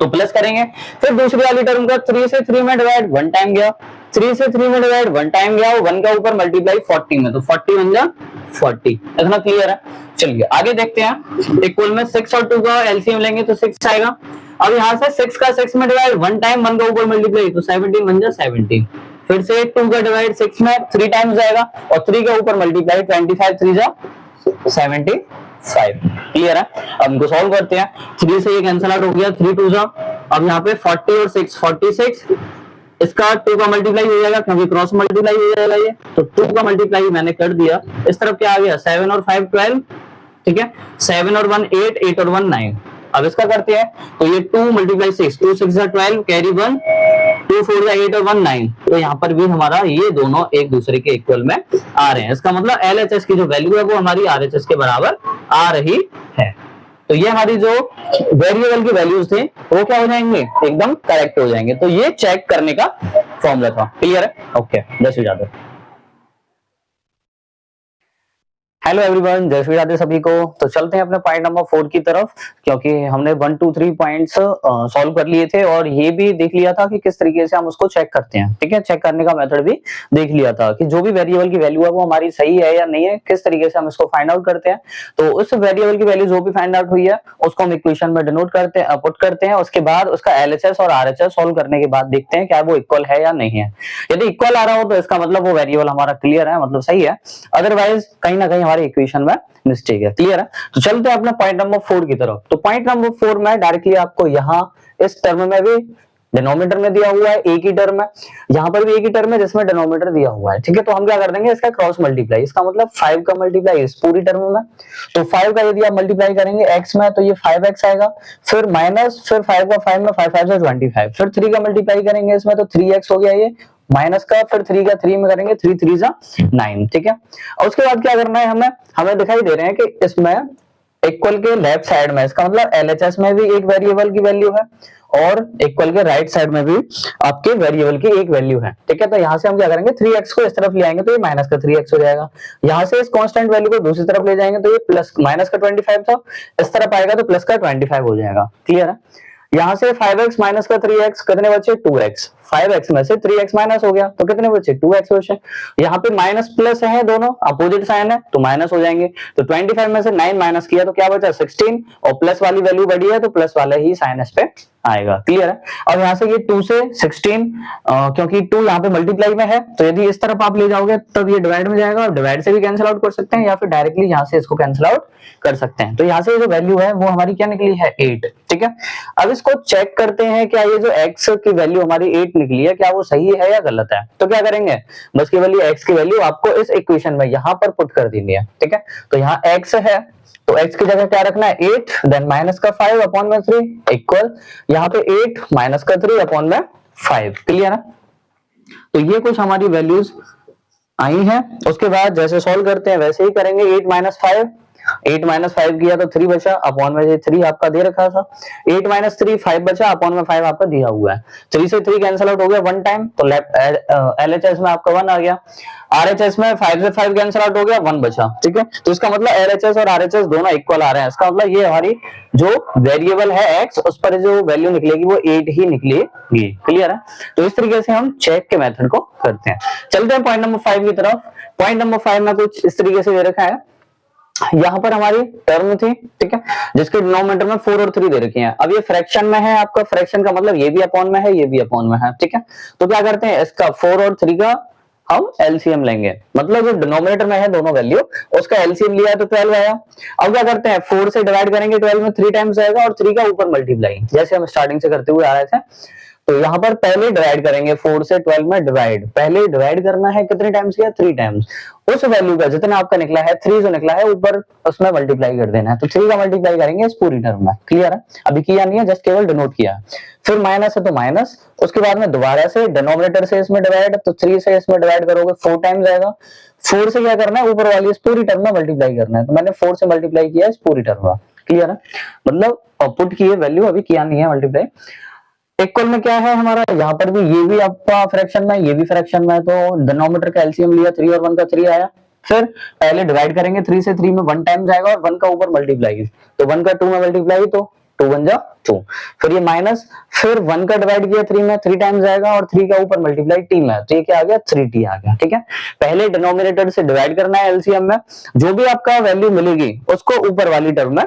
तो प्लस करेंगे, फिर दूसरी वाली टर्म का 3 से 3 में डिवाइड 1 टाइम गया, 3 से 3 में डिवाइड 1 टाइम गया, 1 का ऊपर मल्टीप्लाई 40 में तो 40 बन जा 40, इतना क्लियर है। चलिए आगे देखते हैं, इक्वल में 6 और 2 का एलसीएम लेंगे तो 6 आएगा। अब यहाँ से 6 का 6 में डिवाइड 1 टाइम, 1 का ऊपर मल्टीप्लाई तो 17 बन जा 17, फिर से 2 का डिवाइड 6 में 3 टाइम्स जाएगा और 3 का ऊपर मल्टीप्लाई 25 3 जा 75, क्लियर है। अब इनको सॉल्व करते हैं, 3 से ये कैंसिल आउट हो गया, 3 2 जा, अब यहाँ पे 40 और 6 46, इसका 2 का मल्टीप्लाई हो जाएगा क्योंकि क्रॉस मल्टीप्लाई हो जाएगा ये, तो 2 का मल्टीप्लाई मैंने कर दिया, इस तरफ क्या आ गया 7 और 5 12, ठीक है, 7 और 1 8, 8 और 1 9। अब इसका करते हैं तो ये 2 मल्टीप्लाई 6, 2 6 जा 12 कैरी 1, 2 4 जा 8 और 1 9, तो यहाँ पर भी हमारा ये दोनों एक दूसरे के इक्वल में आ रहे हैं, इसका मतलब एलएचएस की जो वैल्यू है वो हमारी आरएचएस के बराबर आ रही है। तो ये हमारी जो वेरिएबल की वैल्यूज थे वो क्या हो जाएंगे, एकदम करेक्ट हो जाएंगे, तो ये चेक करने का फॉर्मूला था, क्लियर है। ओके, जय श्री राधे। हेलो एवरीवन, जय श्री राधे सभी को। तो चलते हैं अपने पॉइंट नंबर 4 की तरफ, क्योंकि हमने 1 2 3 पॉइंट्स सॉल्व कर लिए थे और ये भी देख लिया था कि किस तरीके से हम उसको चेक करते हैं, ठीक है। चेक करने का मेथड भी देख लिया था कि जो भी वेरिएबल की वैल्यू है वो हमारी सही है या नहीं है, किस तरीके से हम इसको फाइंड आउट करते हैं। तो उस वेरिएबल की वैल्यू जो भी फाइंड आउट हुई है उसको हम इक्वेशन में डिनोट करते हैं, पुट करते हैं, उसके बाद उसका एलएचएस और आरएचएस सॉल्व करने के बाद देखते हैं क्या वो इक्वल है या नहीं है। यदि इक्वल आ रहा हो तो इसका मतलब वो वेरिएबल हमारा क्लियर है, मतलब सही है, अदरवाइज कहीं ना कहीं हमारे इक्वेशन में मिस्टेक है, क्लियर है। तो चलते हैं अपने पॉइंट नंबर 4 की तरफ। तो पॉइंट नंबर 4 में डायरेक्टली आपको यहाँ इस टर्म में भी डिनोमिनेटर में दिया हुआ है, एक ही टर्म है, यहाँ पर भी एक ही टर्म है जिसमें डिनोमिनेटर दिया हुआ है, ठीक है। तो हम क्या कर देंगे, इसका क्रॉस मल्टीप्लाई, इसका मतलब 5 का मल्टीप्लाई इस पूरी टर्म में, तो 5 का यदि आप मल्टीप्लाई करेंगे x में तो ये 5x आएगा, फिर माइनस, फिर 5 का 5 में 5 5 से 25, फिर 3 का मल्टीप्लाई करेंगे इसमें तो 3x हो गया ये, माइनस का फिर 3 का 3 में करेंगे 3 3 जा 9, ठीक है। और उसके बाद क्या करना है, हमें दिखाई दे रहे हैं कि इसमें इक्वल के लेफ्ट साइड में, इसका मतलब एलएचएस में भी एक वेरिएबल की वैल्यू है और इक्वल के राइट साइड में भी आपके वेरिएबल की एक वैल्यू है, ठीक है। तो यहाँ से हम क्या करेंगे, 3x को इस तरफ ले आएंगे तो ये माइनस का 3x हो जाएगा, यहाँ से इस कांस्टेंट वैल्यू को दूसरी तरफ ले जाएंगे तो ये प्लस माइनस का 25 था, इस तरफ आएगा तो प्लस का 25 हो जाएगा, क्लियर है। यहाँ से 5x माइनस का 3x कितने बचे 2x, 5x में से 3x माइनस हो गया तो कितने बचे 2x बचे। यहाँ पे माइनस प्लस है, दोनों अपोजिट साइन है तो माइनस हो जाएंगे, तो 25 में से 9 माइनस किया तो क्या बचा 16, और प्लस वाली वैल्यू बढ़ी है तो प्लस वाला ही साइन इस पे आएगा, क्लियर है। अब यहाँ से ये 2 से 16 क्योंकि 2 यहाँ पे मल्टीप्लाई में है तो यदि इस तरफ आप ले जाओगे तब ये डिवाइड में जाएगा, और डिवाइड से भी कैंसिल आउट कर सकते हैं या फिर डायरेक्टली यहाँ से इसको कैंसिल आउट कर सकते हैं। तो यहाँ से जो वैल्यू है वो हमारी क्या निकली है 8, ठीक है। अब इसको चेक करते हैं क्या ये जो x की वैल्यू हमारी 8 निकली है क्या वो सही है या गलत है। तो क्या करेंगे, बस केवल ये x की वैल्यू आपको इस इक्वेशन में यहाँ पर पुट कर देनी है, ठीक है। तो यहाँ x है तो x की जगह क्या रखना है 8, देन माइनस का 5 अपॉन में 3 इक्वल यहाँ पे 8 माइनस का 3 अपॉन में 5, क्लियर है। तो ये कुछ हमारी वैल्यूज आई हैं, उसके बाद जैसे सॉल्व करते हैं वैसे ही करेंगे। 8 माइनस 5, 8 माइनस 5 किया तो 3 बचा, अपॉन में 3 आपका दे रखा था, 8 माइनस 3 5 बचा, अपॉन में 5 आपका दिया हुआ है, 3 से 3 कैंसिल आउट हो गया 1 टाइम, तो एलएचएस में आपका 1 आ गया, आरएचएस में 5 से 5 कैंसिल आउट हो गया 1 बचा, ठीक है। तो इसका मतलब एलएचएस और आरएचएस दोनों इक्वल आ रहे हैं, इसका मतलब ये हमारी जो वेरिएबल है x उस पर जो वैल्यू निकलेगी वो 8 ही निकलेगी, क्लियर है। तो इस तरीके से हम चेक के मेथड को करते हैं। चलते हैं पॉइंट नंबर 5 की तरफ। पॉइंट नंबर 5 में कुछ इस तरीके से दे रखा है, यहाँ पर हमारी टर्म थी, ठीक है, जिसके डिनोमिनेटर में 4 और 3 दे रखे हैं। अब ये फ्रैक्शन में है, आपका फ्रैक्शन का मतलब ये भी अपॉन में है, ये भी अपॉन में है, ठीक है। तो क्या करते हैं, इसका 4 और 3 का हम एलसीएम लेंगे, मतलब जो डिनोमिनेटर में है दोनों वैल्यू, उसका एलसीएम लिया तो 12 आया। अब क्या करते हैं, 4 से डिवाइड करेंगे 12 में 3 टाइम्स आएगा और 3 का ऊपर मल्टीप्लाई, जैसे हम स्टार्टिंग से करते हुए आ रहे थे। तो यहाँ पर पहले डिवाइड करेंगे, 4 से 12 में डिवाइड, पहले डिवाइड करना है कितने टाइम्स किया, 3 टाइम्स। उस वैल्यू का जितना आपका निकला है 3 जो निकला है ऊपर उसमें मल्टीप्लाई कर देना है। तो 3 का मल्टीप्लाई करेंगे इस पूरी टर्म में, क्लियर है। अभी किया नहीं है, जस्ट केवल डिनोट किया। फिर माइनस है तो माइनस, उसके बाद में दोबारा से डिनोमिनेटर से इसमें डिवाइड, तो 3 से इसमें डिवाइड करोगे 4 टाइम्स आएगा। 4 से क्या करना है, ऊपर वाली इस पूरी टर्म में मल्टीप्लाई करना है। तो मैंने 4 से मल्टीप्लाई किया इस पूरी टर्म में, क्लियर है। मतलब पुट की वैल्यू अभी किया नहीं है मल्टीप्लाई। इक्वल में क्या है हमारा, यहाँ पर भी ये भी आपका फ्रैक्शन में, ये भी फ्रैक्शन में, तो डिनोमिनेटर का एलसीएम लिया 3 और 1 का 3 आया। फिर पहले डिवाइड करेंगे 3 से 3 में 1 टाइम्स आएगा और 1 का ऊपर मल्टीप्लाई, तो 1 का 2 में मल्टीप्लाई, तो 2 1 जा 2। फिर ये माइनस, फिर 1 का डिवाइड किया 3 में 3 टाइम्स आएगा और 3 का ऊपर मल्टीप्लाई टी में, तो ये क्या आ गया 3t आ गया, ठीक है। पहले डिनोमिनेटर से डिवाइड करना है एलसीएम में, जो भी आपका वैल्यू मिलेगी उसको ऊपर वाली टर्म में,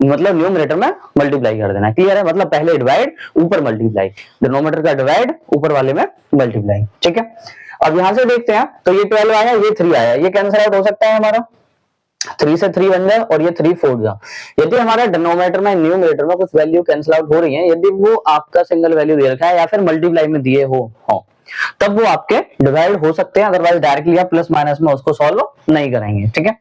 मतलब न्यूमरेटर में मल्टीप्लाई कर देना, क्लियर है। मतलब पहले डिवाइड ऊपर मल्टीप्लाई, डिनोमिनेटर का डिवाइड ऊपर वाले में मल्टीप्लाई, ठीक है। अब यहां से देखते हैं, तो ये 12 आया, ये 3 आया, ये कैंसिल आउट हो सकता है हमारा, 3 से 3 बन जाए और ये 3 4 जा। यदि हमारा डिनोमिनेटर में न्यूमरेटर में कुछ वैल्यू कैंसिल आउट हो रही है, यदि वो आपका सिंगल वैल्यू दे रखा है या फिर मल्टीप्लाई में दिए हो तब वो आपके डिवाइड हो सकते हैं, अदरवाइज डायरेक्टली आप प्लस माइनस में उसको सॉल्व नहीं करेंगे, ठीक है।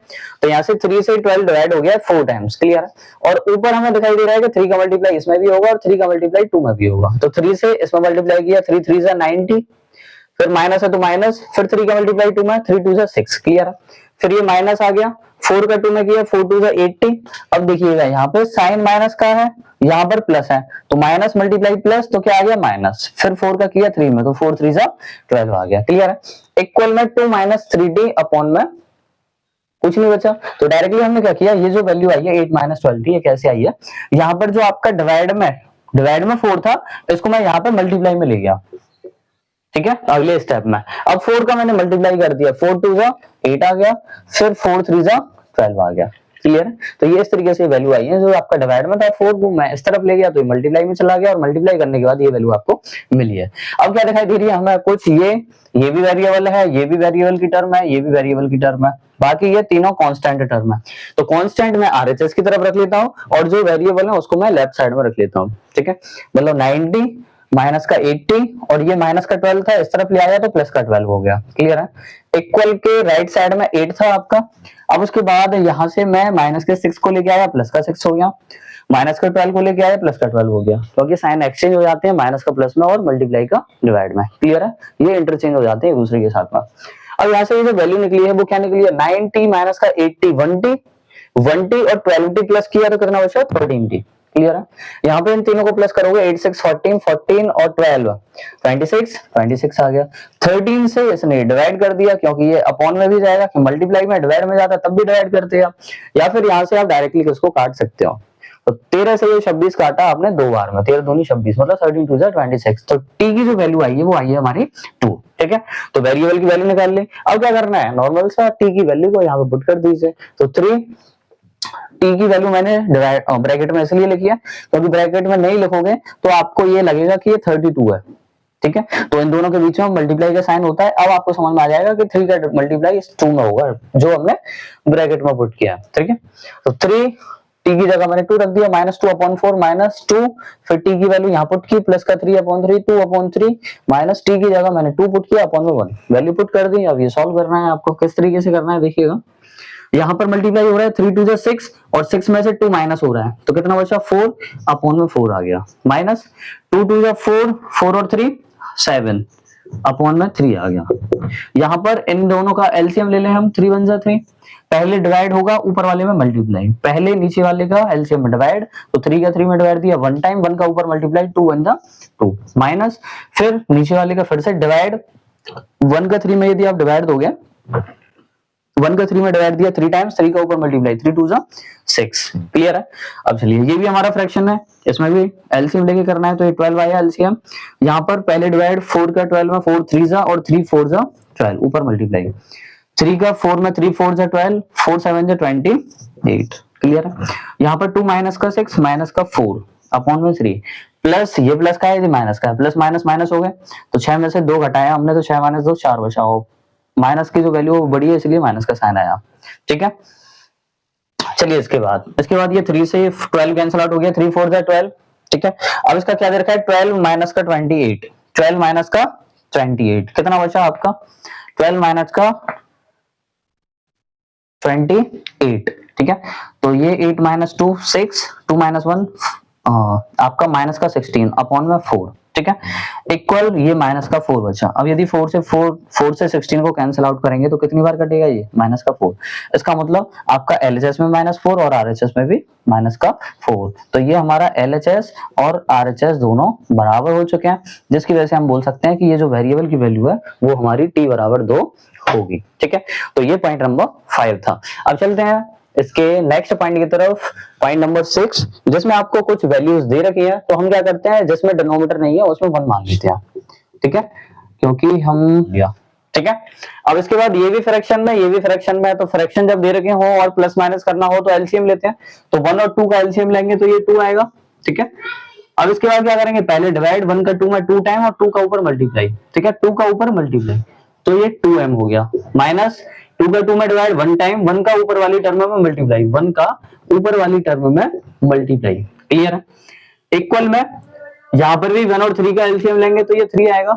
तो यहाँ से 3 से 12 डिवाइड हो गया 4 टाइम्स, क्लियर है। और ऊपर हमें दिखाई दे रहा है कि 3 का मल्टीप्लाई इसमें भी होगा और 3 का मल्टीप्लाई 2 में भी होगा। तो 3 से इसमें मल्टीप्लाई किया, 3 3 से 90, फिर माइनस है तो माइनस, फिर 3 का मल्टीप्लाई 2 में, 3 2 से 6, क्लियर है। फिर ये माइनस आ गया, 4 का 2 में किया, 4 2 से 80। अब देखिएगा यहाँ पे साइन माइनस का है, यहाँ पर प्लस है, तो माइनस मल्टीप्लाई प्लस, तो क्या आ गया माइनस। फिर 4 का किया 3 में, तो 4 3 से 12 आ गया, क्लियर है। इक्वल में 2 माइनस 3t अपॉन में कुछ नहीं बचा। तो डायरेक्टली हमने क्या किया, ये जो वैल्यू आई है 8 माइनस 12t, ये कैसे आई है, यहाँ पर जो आपका डिवाइड में 4 था, इसको मैं यहाँ पे मल्टीप्लाई में ले गया, ठीक है, अगले स्टेप में। अब 4 का मैंने मल्टीप्लाई कर दिया, 4 2 जा 8 आ गया, फिर 4 3 जा 12 आ गया, क्लियर है। तो ये इस तरीके से वैल्यू आई है, जो आपका डिवाइड में था 4 को मैं इस तरफ ले गया तो मल्टीप्लाई में चला गया और मल्टीप्लाई करने के बाद ये वैल्यू आपको मिली है। अब क्या दिखाई दे रही है हमें, कुछ ये भी वेरिएबल है, ये भी वेरिएबल की टर्म है, ये भी वेरिएबल की टर्म है, बाकी ये तीनों कांस्टेंट टर्म है। तो कांस्टेंट मैं आरएचएस की तरफ रख लेता हूँ और जो वेरिएबल है उसको मैं लेफ्ट साइड में रख लेता हूँ, ठीक है। मतलब 90 माइनस का 80 और ये माइनस का 12 था, इस तरफ ले आया तो प्लस का 12 हो गया, क्लियर है। इक्वल के राइट साइड में 8 था आपका। अब उसके बाद यहां से मैं माइनस के 6 को लेके आया, प्लस का 6 हो गया, माइनस का 12 को लेके आया, प्लस का 12 हो गया, क्योंकि साइन एक्सचेंज हो जाते हैं माइनस का प्लस में और मल्टीप्लाई का डिवाइड में, क्लियर है। ये इंटरचेंज हो जाते हैं एक दूसरे के साथ में। अब यहाँ से ये जो वैल्यू निकली है वो क्या निकली है, 9t माइनस का 80, 1t और 12t प्लस किया तो कितना बचा 13t, क्लियर है। यहाँ पे इन तीनों को प्लस करोगे 8 6 14 14 और 12 26 आ गया। 13 से इसने डिवाइड कर दिया, क्योंकि ये अपॉन में भी जाएगा, कि मल्टीप्लाई में डिवाइड में जाता तब भी डिवाइड करते हैं आप, या फिर यहाँ से आप डायरेक्टली इसको काट सकते हो। तो 13 से ये 26 काटा आपने 2 बार में, 13 दूनी 26, मतलब 13 2 जा 26। तो t की जो वैल्यू आई है वो आई है हमारी 2, ठीक है। तो वेरिएबल की वैल्यू निकाल ली। अब क्या करना है, नॉर्मल सा t की वैल्यू को यहाँ पे पुट कर दीजिए। तो 3 t की वैल्यू मैंने ब्रैकेट में इसलिए लिखी है क्योंकि ब्रैकेट में नहीं लिखोगे तो आपको ये लगेगा कि ये 32 है, ठीक है। तो इन दोनों के बीच में मल्टीप्लाई का साइन होता है। अब आपको समझ में आ जाएगा कि 3 का मल्टीप्लाई इस 2 में होगा जो हमने ब्रैकेट में पुट किया, ठीक है। तो 3 t की जगह मैंने 2 रख दिया, -2/4 -2, फिर t की वैल्यू यहाँ पुट की, प्लस का 3/3 2/3, माइनस t की जगह मैंने 2 पुट किया, अपॉन में 1 वैल्यू पुट कर दी। अब ये सॉल्व करना है आपको, किस तरीके से करना है देखिएगा। यहाँ पर मल्टीप्लाई हो रहा है 3 2 जा 6 और 6 में से 2 माइनस हो रहा है, तो कितना बचा 4, अपॉन में 4 आ गया, माइनस 2 2 जा 4, 4 और 3 7, अपॉन में 3 आ गया। यहाँ पर इन दोनों का एलसीएम ले लें हम, 3 1 जा 3, पहले डिवाइड होगा ऊपर वाले में मल्टीप्लाई, पहले नीचे वाले का एलसीएम में डिवाइड, तो 3 का 3 में डिवाइड दिया 1 टाइम, 1 का ऊपर मल्टीप्लाई 2 1 जा 2, माइनस फिर नीचे वाले का फिर से डिवाइड, 1 का 3 में यदि आप डिवाइड दोगे, 1 का 3 में डिवाइड दिया 3 टाइम्स, 3 का ऊपर मल्टीप्लाई 3 2 जा 6, क्लियर है। अब चलिए ये भी हमारा फ्रैक्शन है, इसमें भी एलसीएम लेके करना है, तो ये 12 आया एलसीएम। यहाँ पर पहले डिवाइड 4 का 12 में 4 3 जा और 3 4 जा 12, ऊपर मल्टीप्लाई 3 का 4 में 3 4 से 12, 4 7 से 28, क्लियर है। यहाँ पर 2 माइनस का 6 माइनस का 4 अपॉन में 3 प्लस ये प्लस का है, ये माइनस का है, प्लस माइनस माइनस हो गए तो 6 में से 2 घटाया हमने तो 6 माइनस 2 4 बचा, हो माइनस की जो वैल्यू है वो बड़ी है इसलिए माइनस का साइन आया, ठीक है। चलिए इसके बाद ये 3 से 12 कैंसिल आउट हो गया, 3 4 से 12, ठीक है। अब इसका क्या दे रखा है 12 माइनस का 28, 12 माइनस का 28 कितना बचा आपका 12 माइनस का 28, ठीक है। तो ये 8 माइनस 2 6, 2 माइनस 1 आपका माइनस का 16 अपॉन में 4, ठीक है, इक्वल ये माइनस का 4 बचा। अब यदि 4 से 16 को कैंसिल आउट करेंगे तो कितनी बार कटेगा ये माइनस का 4, इसका मतलब आपका एलएचएस में -4 और आरएचएस में भी माइनस का 4, तो ये हमारा एलएचएस और आरएचएस दोनों बराबर हो चुके हैं, जिसकी वजह से हम बोल सकते हैं कि ये जो वेरिएबल की वैल्यू है वो हमारी t बराबर 2 होगी, ठीक है। तो ये पॉइंट नंबर 5 था। अब चलते हैं इसके नेक्स्ट पॉइंट की तरफ, पॉइंट नंबर 6, जिसमें आपको कुछ वैल्यूज दे रखी है, तो हम क्या करते हैं जिसमें डिनोमिनेटर नहीं है उसमें 1 मान लेते हैं, ठीक है, क्योंकि हम ठीक है। अब इसके बाद ये भी फ्रैक्शन में, ये भी फ्रैक्शन में है, तो फ्रैक्शन जब दे रखे हो और प्लस माइनस करना हो तो एलसीएम लेते हैं, तो 1 और 2 का एलसीएम लेंगे तो ये 2 आएगा, ठीक है। अब इसके बाद क्या करेंगे, पहले डिवाइड 1 का 2 में 2 टाइम और 2 का ऊपर मल्टीप्लाई, ठीक है, 2 का ऊपर मल्टीप्लाई, तो ये 2m हो गया, माइनस 2 का 2 में डिवाइड 1 टाइम, 1 का ऊपर वाली टर्म में मल्टीप्लाई, 1 का ऊपर वाली टर्म में मल्टीप्लाई, क्लियर है। इक्वल में यहां पर भी 1 और 3 का एलसीएम लेंगे तो ये 3 आएगा,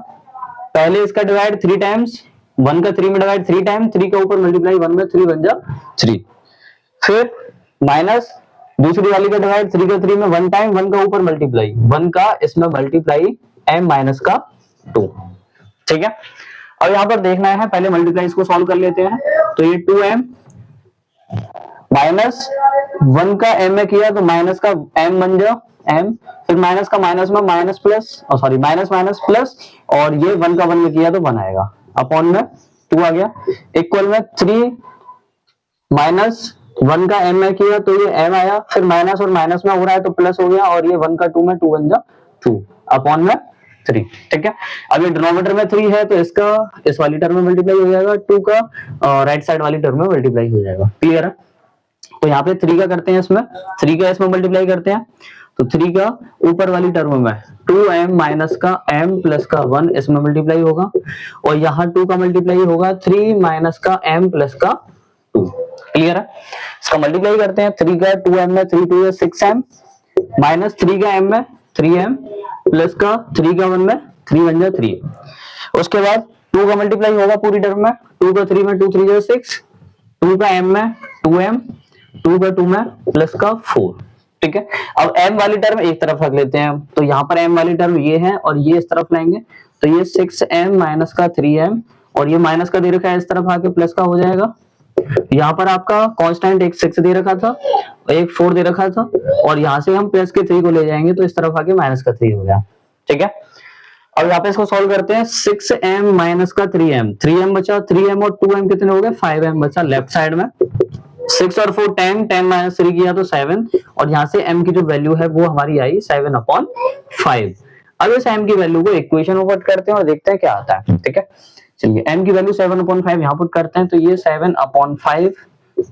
पहले इसका डिवाइड 3 टाइम्स, 1 का 3 में डिवाइड 3 टाइम, 3 का ऊपर मल्टीप्लाई 1 में 3 बन जा 3, फिर माइनस दूसरी वाली का डिवाइड 3 का 3 में 1 टाइम, 1 का ऊपर मल्टीप्लाई, 1 का इसमें मल्टीप्लाई m माइनस का 2, ठीक है। अब यहाँ पर देखना है, पहले मल्टीप्लाई इसको सॉल्व कर लेते हैं, तो ये 2m माइनस 1 का m में किया तो माइनस का m बन जाओ m, फिर माइनस का माइनस में minus plus, sorry minus minus plus, और ये 1 का 1 में किया तो 1 आएगा, अपॉन में 2 आ गया, इक्वल में 3 माइनस 1 का m में किया तो ये m आया, फिर माइनस और माइनस में हो रहा है तो प्लस हो गया, और ये 1 का 2 में 2 बन जा 2 अपॉन में 3, ठीक है। अब ये डिनोमिनेटर में 3 है तो इसका इस वाली टर्म में मल्टीप्लाई हो जाएगा, 2 का राइट साइड वाली टर्म में मल्टीप्लाई हो जाएगा, क्लियर है। तो यहाँ पे 3 का करते हैं, इसमें 3 का इसमें मल्टीप्लाई करते हैं, तो 3 का ऊपर वाली टर्म में 2m माइनस का m प्लस का 1 इसमें मल्टीप्लाई होगा, और यहाँ 2 का मल्टीप्लाई होगा 3 माइनस का m प्लस का 2, क्लियर है। इसका मल्टीप्लाई करते हैं, 3 का 2m में 3 2 है 6m, माइनस 3 का m में 3m प्लस का 3 का 1 में 3 बन जाए 3, उसके बाद 2 का मल्टीप्लाई होगा पूरी टर्म में, 2 का 3 में 2 3 6, 2 का m में 2m, 2 का 2 में प्लस का 4, ठीक है। अब m वाली टर्म एक तरफ रख लेते हैं, तो यहाँ पर m वाली टर्म ये है और ये इस तरफ लेंगे, तो ये 6m माइनस का 3m, और ये माइनस का दे रखा है इस तरफ आके प्लस का हो जाएगा। यहाँ पर आपका कांस्टेंट एक 6 दे रखा था, एक 4 दे रखा था, और यहाँ से हम प्लस के 3 को ले जाएंगे तो इस तरफ आके माइनस का 3 हो गया, ठीक है। अब यहाँ पे इसको सॉल्व करते हैं, 6m माइनस का 3m, 3m बचा, 3m और 2m कितने हो गए 5m बचा लेफ्ट साइड में, 6 और 4 10, 10 माइनस 3 किया तो 7, और यहाँ से m की जो वैल्यू है वो हमारी आई 7/5। अब इस m की वैल्यू को इक्वेशन में पुट करते हैं और देखते हैं क्या आता है, ठीक है। चलिए m की वैल्यू 7/5 यहाँ पुट करते हैं, तो ये 7/5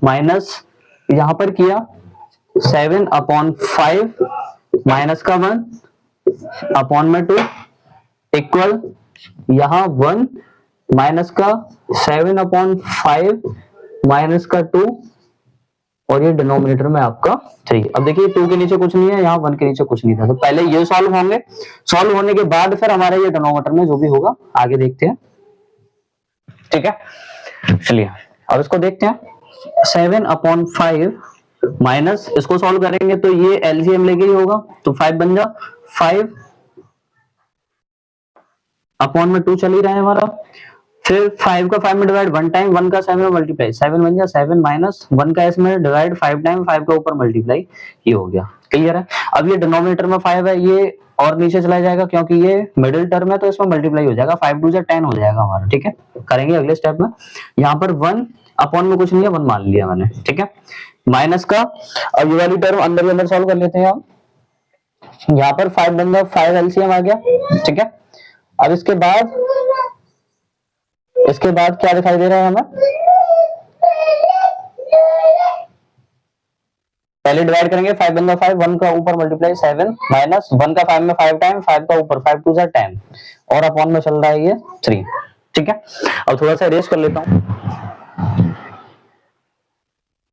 माइनस यहाँ पर किया 7/5 माइनस का 1 अपॉन में 2 इक्वल यहाँ 1 माइनस का 7/5 माइनस का 2, और ये डिनोमिनेटर में आपका 3। अब देखिए 2 के नीचे कुछ नहीं है, यहाँ 1 के नीचे कुछ नहीं था, तो पहले ये सॉल्व होंगे, सॉल्व होने के बाद फिर हमारे ये डिनोमिनेटर में जो भी होगा आगे देखते हैं, ठीक है। चलिए अब इसको देखते हैं, 7/5 माइनस इसको सॉल्व करेंगे तो ये एलसीएम लेके ही होगा, तो 5 बन जा 5 अपॉन में 2 चल ही रहा है हमारा, फिर 5 का 5 में डिवाइड 1 टाइम, 1 का 7 में मल्टीप्लाई 7 बन जा 7 माइनस 1 का इसमें डिवाइड 5 टाइम, 5 का ऊपर मल्टीप्लाई, ये हो गया, क्लियर है। अब ये डिनोमिनेटर में 5 है, ये और नीचे चला जाएगा क्योंकि ये मिडिल टर्म है तो इसमें मल्टीप्लाई हो जाएगा, 5 2 से 10 हो जाएगा हमारा, ठीक है। करेंगे अगले स्टेप में, यहाँ पर 1 अपॉन में कुछ नहीं है 1 मान लिया मैंने, ठीक है, माइनस का। अब ये वाली टर्म अंदर ही अंदर सॉल्व कर लेते हैं हम, यहाँ पर 5 बन गया, 5 एलसीएम आ गया, ठीक है। अब इसके बाद क्या दिखाई दे रहा है हमें, पहले डिवाइड करेंगे 5 वन 5, 1 का ऊपर मल्टीप्लाई 7 माइनस 1 का 5 में 5 टाइम, 5 का ऊपर 5 टू 10 और अपॉन में चल रहा है ये 3। ठीक है, अब थोड़ा सा इरेज कर लेता हूँ।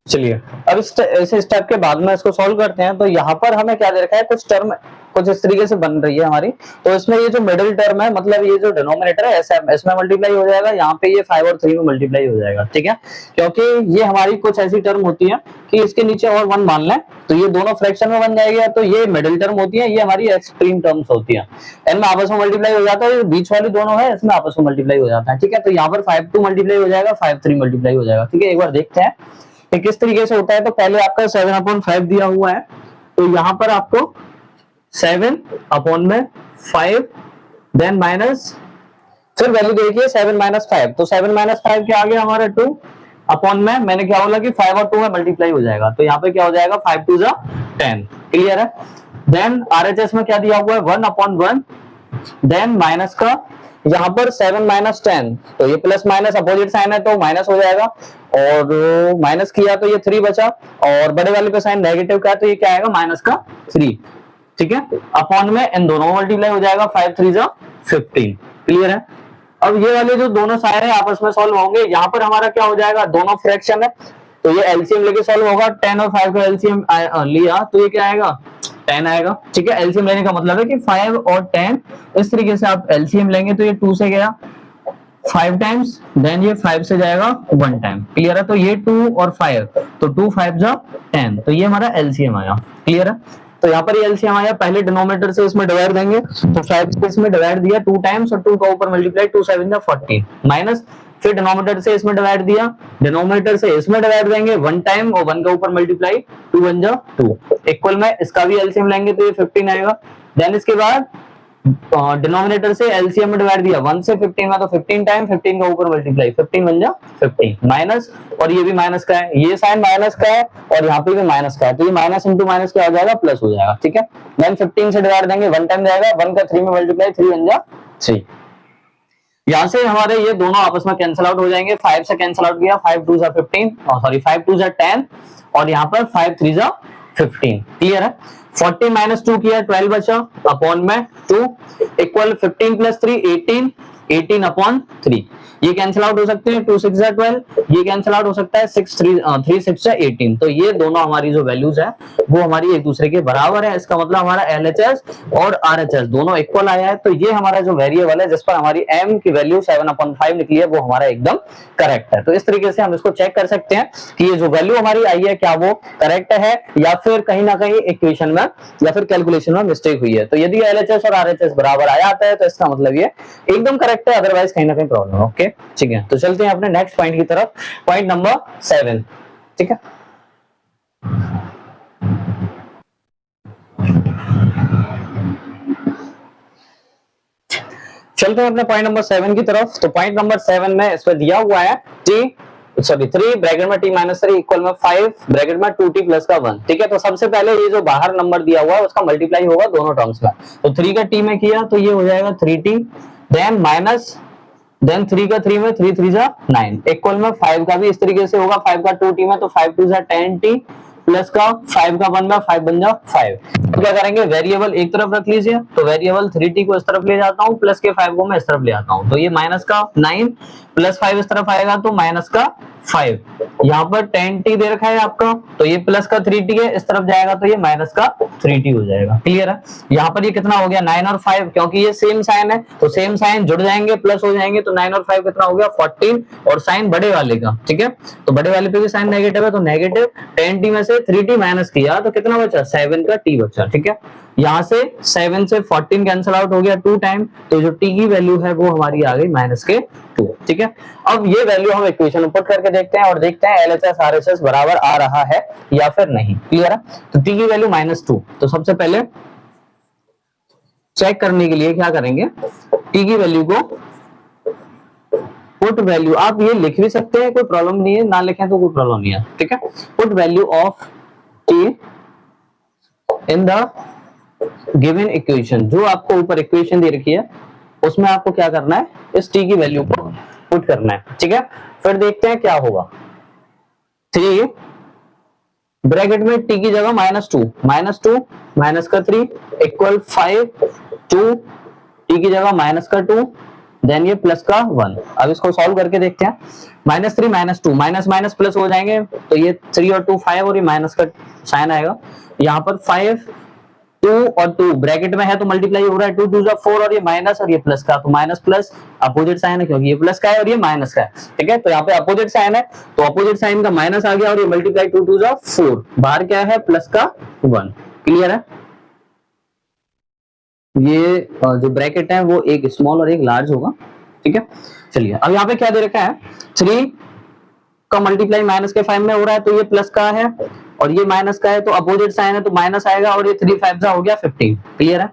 चलिए अब इस स्टेप के बाद में इसको सॉल्व करते हैं। तो यहाँ पर हमें क्या दे रखा है, कुछ टर्म कुछ इस तरीके से बन रही है हमारी। तो इसमें ये जो मिडिल टर्म है, मतलब ये जो डिनोमिनेटर है इसमें मल्टीप्लाई हो जाएगा, यहाँ पे ये 5 और 3 में मल्टीप्लाई हो जाएगा। ठीक है, क्योंकि ये हमारी कुछ ऐसी टर्म होती है कि इसके नीचे और 1 मान लें तो ये दोनों फ्रैक्शन में बन जाएगी। तो ये मिडिल टर्म होती है, ये हमारी एक्सट्रीम टर्म्स होती है। इनमें आपस में मल्टीप्लाई हो जाता है, बीच वाली दोनों है इसमें आपस में मल्टीप्लाई हो जाता है। ठीक है, तो यहाँ पर 5 2 मल्टीप्लाई हो जाएगा, 5 3 मल्टीप्लाई हो जाएगा। ठीक है, एक बार देखते हैं कि किस तरीके से होता है। तो पहले आपका 7/5 दिया हुआ है, तो यहाँ पर आपको 7 अपॉन में 5 देन माइनस, फिर वैल्यू देखिए 7 माइनस 5, तो 7 माइनस 5 के आगे हमारा 2 अपॉन में मैंने क्या बोला कि 5 और 2 में मल्टीप्लाई हो जाएगा। तो यहाँ पे क्या हो जाएगा 5 2 10। क्लियर है। देन आरएचएस में क्या दिया हुआ है 1/1, देन माइनस का यहाँ पर 7 माइनस 10, तो ये प्लस माइनस अपोजिट साइन है तो माइनस हो जाएगा, और माइनस किया तो ये 3 बचा, और बड़े वाले पे साइन नेगेटिव का है तो ये क्या आएगा माइनस का 3। ठीक है, अपॉन में इन दोनों मल्टीप्लाई हो जाएगा, 5 3 15। क्लियर है। अब ये वाले जो दोनों साइन है आपस में सॉल्व होंगे। यहाँ पर हमारा क्या हो जाएगा, दोनों फ्रैक्शन है तो ये एलसीएम लेके सॉल्व होगा। 10 और 5 का एलसीएम लिया तो ये क्या आएगा 10 आएगा। ठीक है, एलसीएम लेने का मतलब है कि 5 और 10 इस तरीके से आप एलसीएम लेंगे तो ये 2 से गया 5 टाइम्स, देन ये 5 से जाएगा 1 टाइम। क्लियर है, तो ये 2 और 5 तो 2 5 10, तो ये हमारा एलसीएम आया। क्लियर है, तो यहाँ पर ये एलसीएम आया। पहले डिनोमिनेटर से इसमें डिवाइड देंगे, तो 5 से इसमें डिवाइड दिया 2 टाइम्स और 2 का ऊपर मल्टीप्लाई 2 7 14 माइनस, फिर डिनोमिनेटर से इसमें डिवाइड दिया, डिनोमिनेटर से इसमें डिवाइड देंगे 1 टाइम और 1 का ऊपर मल्टीप्लाई 2 1 2 इक्वल में इसका भी एलसीएम लेंगे तो ये 15 आएगा। देन इसके बाद डिनोमिनेटर से एलसीएम में डिवाइड दिया 1 से 15 में तो 15 टाइम 15 का ऊपर मल्टीप्लाई 15 1 15 माइनस, और ये भी माइनस का है, ये साइन माइनस का है और यहाँ पे भी माइनस का है, तो ये माइनस इंटू माइनस क्या हो जाएगा प्लस हो जाएगा। ठीक है, देन 15 से डिवाइड देंगे 1 टाइम जाएगा, 1 का 3 में मल्टीप्लाई 3 1 3। यहाँ से हमारे ये दोनों आपस में कैंसिल आउट हो जाएंगे। 5 से कैंसिल आउट किया, 5 2 15 सॉरी 5 2 10 और यहाँ पर 5 3 15। क्लियर है। 40 माइनस 2 किया 12 बचा, अपॉन में 2 इक्वल 15 प्लस 3 18, 18 अपॉन 3। ये कैंसिल आउट हो सकते हैं, 2 6 12, ये कैंसिल आउट हो सकता है 6 3 6 18। तो ये दोनों हमारी जो वैल्यूज है वो हमारी एक दूसरे के बराबर है। इसका मतलब हमारा एलएचएस और आरएचएस दोनों इक्वल आया है। तो ये हमारा जो वेरिएबल है जिस पर हमारी एम की वैल्यू 7/5 निकली है वो हमारा एकदम करेक्ट है। तो इस तरीके से हम इसको चेक कर सकते हैं कि ये जो वैल्यू हमारी आई है क्या वो करेक्ट है या फिर कहीं ना कहीं इक्वेशन में या फिर कैलकुलेशन में मिस्टेक हुई है। तो यदि एलएचएस और आरएचएस बराबर आया आता है तो इसका मतलब ये एकदम करेक्ट है, अदरवाइज कहीं ना कहीं प्रॉब्लम है। ओके ठीक है, तो चलते हैं अपने नेक्स्ट पॉइंट की तरफ, पॉइंट नंबर 7। ठीक है, चलते हैं अपने पॉइंट नंबर 7 की तरफ। तो पॉइंट नंबर 7 में इस पर दिया हुआ है 3 ब्रैकेट में t माइनस 3 इक्वल में 5 ब्रैकेट में 2t प्लस का 1। ठीक है, तो सबसे पहले ये जो बाहर नंबर दिया हुआ है उसका मल्टीप्लाई होगा दोनों टर्म्स में। तो 3 का t में किया तो ये हो जाएगा 3t, देन माइनस, देन 3 का 3 में 3 3 9 इक्वल में 5 का भी इस तरीके से होगा। 5 का 2t में तो 5 2 10t प्लस का 5 का 1 में 5 बन जा 5। तो क्या करेंगे, वेरिएबल एक तरफ रख लीजिए, तो वेरिएबल 3t को इस तरफ ले जाता हूँ, प्लस के 5 को मैं इस तरफ ले आता हूँ। तो ये माइनस का 9 प्लस 5 इस तरफ आएगा तो माइनस का 5। यहाँ पर 10t दे रखा है आपका, तो ये प्लस का 3t है, इस तरफ जाएगा तो ये माइनस का 3t हो जाएगा। क्लियर है। यहाँ पर ये कितना हो गया 9 और 5, क्योंकि ये सेम साइन है तो सेम साइन जुड़ जाएंगे प्लस हो जाएंगे, तो 9 और 5 कितना हो गया 14 और साइन बड़े वाले का। ठीक है, तो बड़े वाले पे भी साइन नेगेटिव है तो नेगेटिव 10t में से 3t माइनस किया तो कितना बचा 7 का t बचा। ठीक है, यहाँ से 7 से 14 कैंसिल आउट हो गया 2 टाइम, तो जो t की वैल्यू है वो हमारी आ गई माइनस के 2। ठीक है, अब ये वैल्यू हम इक्वेशन में पुट करके देखते हैं और देखते हैं एलएचएस आरएचएस बराबर आ रहा है या फिर नहीं। क्लियर है, तो t की वैल्यू -2। तो सबसे पहले चेक करने के लिए क्या करेंगे, t की वैल्यू को पुट वैल्यू, आप ये लिख भी सकते हैं कोई प्रॉब्लम नहीं है, ना लिखें तो कोई प्रॉब्लम नहीं है। ठीक है, put value of t in the given equation, जो आपको ऊपर इक्वेशन दे रखी है उसमें आपको क्या करना है, इस t की वैल्यू को पुट करना है। ठीक है, फिर देखते हैं क्या होगा। 3 ब्रैकेट में t की जगह -2 माइनस का 3 इक्वल 5 2 t की जगह -2 देन ये प्लस का 1। अब इसको सॉल्व करके देखते हैं। -3 -2 माइनस माइनस प्लस हो जाएंगे, तो ये 3 और 2 5 और ये माइनस का साइन आएगा। यहाँ पर 5 2 और 2 ब्रैकेट में है तो मल्टीप्लाई हो रहा है, 2 2 जा 4 और ये माइनस और ये प्लस का, तो माइनस प्लस अपोजिट साइन है क्योंकि ये प्लस का है और ये माइनस का है। ठीक है, तो यहाँ पे अपोजिट साइन है तो अपोजिट साइन का माइनस आ गया और ये मल्टीप्लाई 2 2 जा 4, बाहर क्या है प्लस का 1। क्लियर है? ये जो ब्रैकेट है वो एक स्मॉल और एक लार्ज होगा। ठीक है, चलिए अब यहाँ पे क्या दे रखा है, 3 का मल्टीप्लाई माइनस के 5 में हो रहा है तो ये प्लस का है और ये माइनस का है, तो अपोजिट साइन है तो माइनस आएगा और ये 3 5 जा हो गया 15। क्लियर है?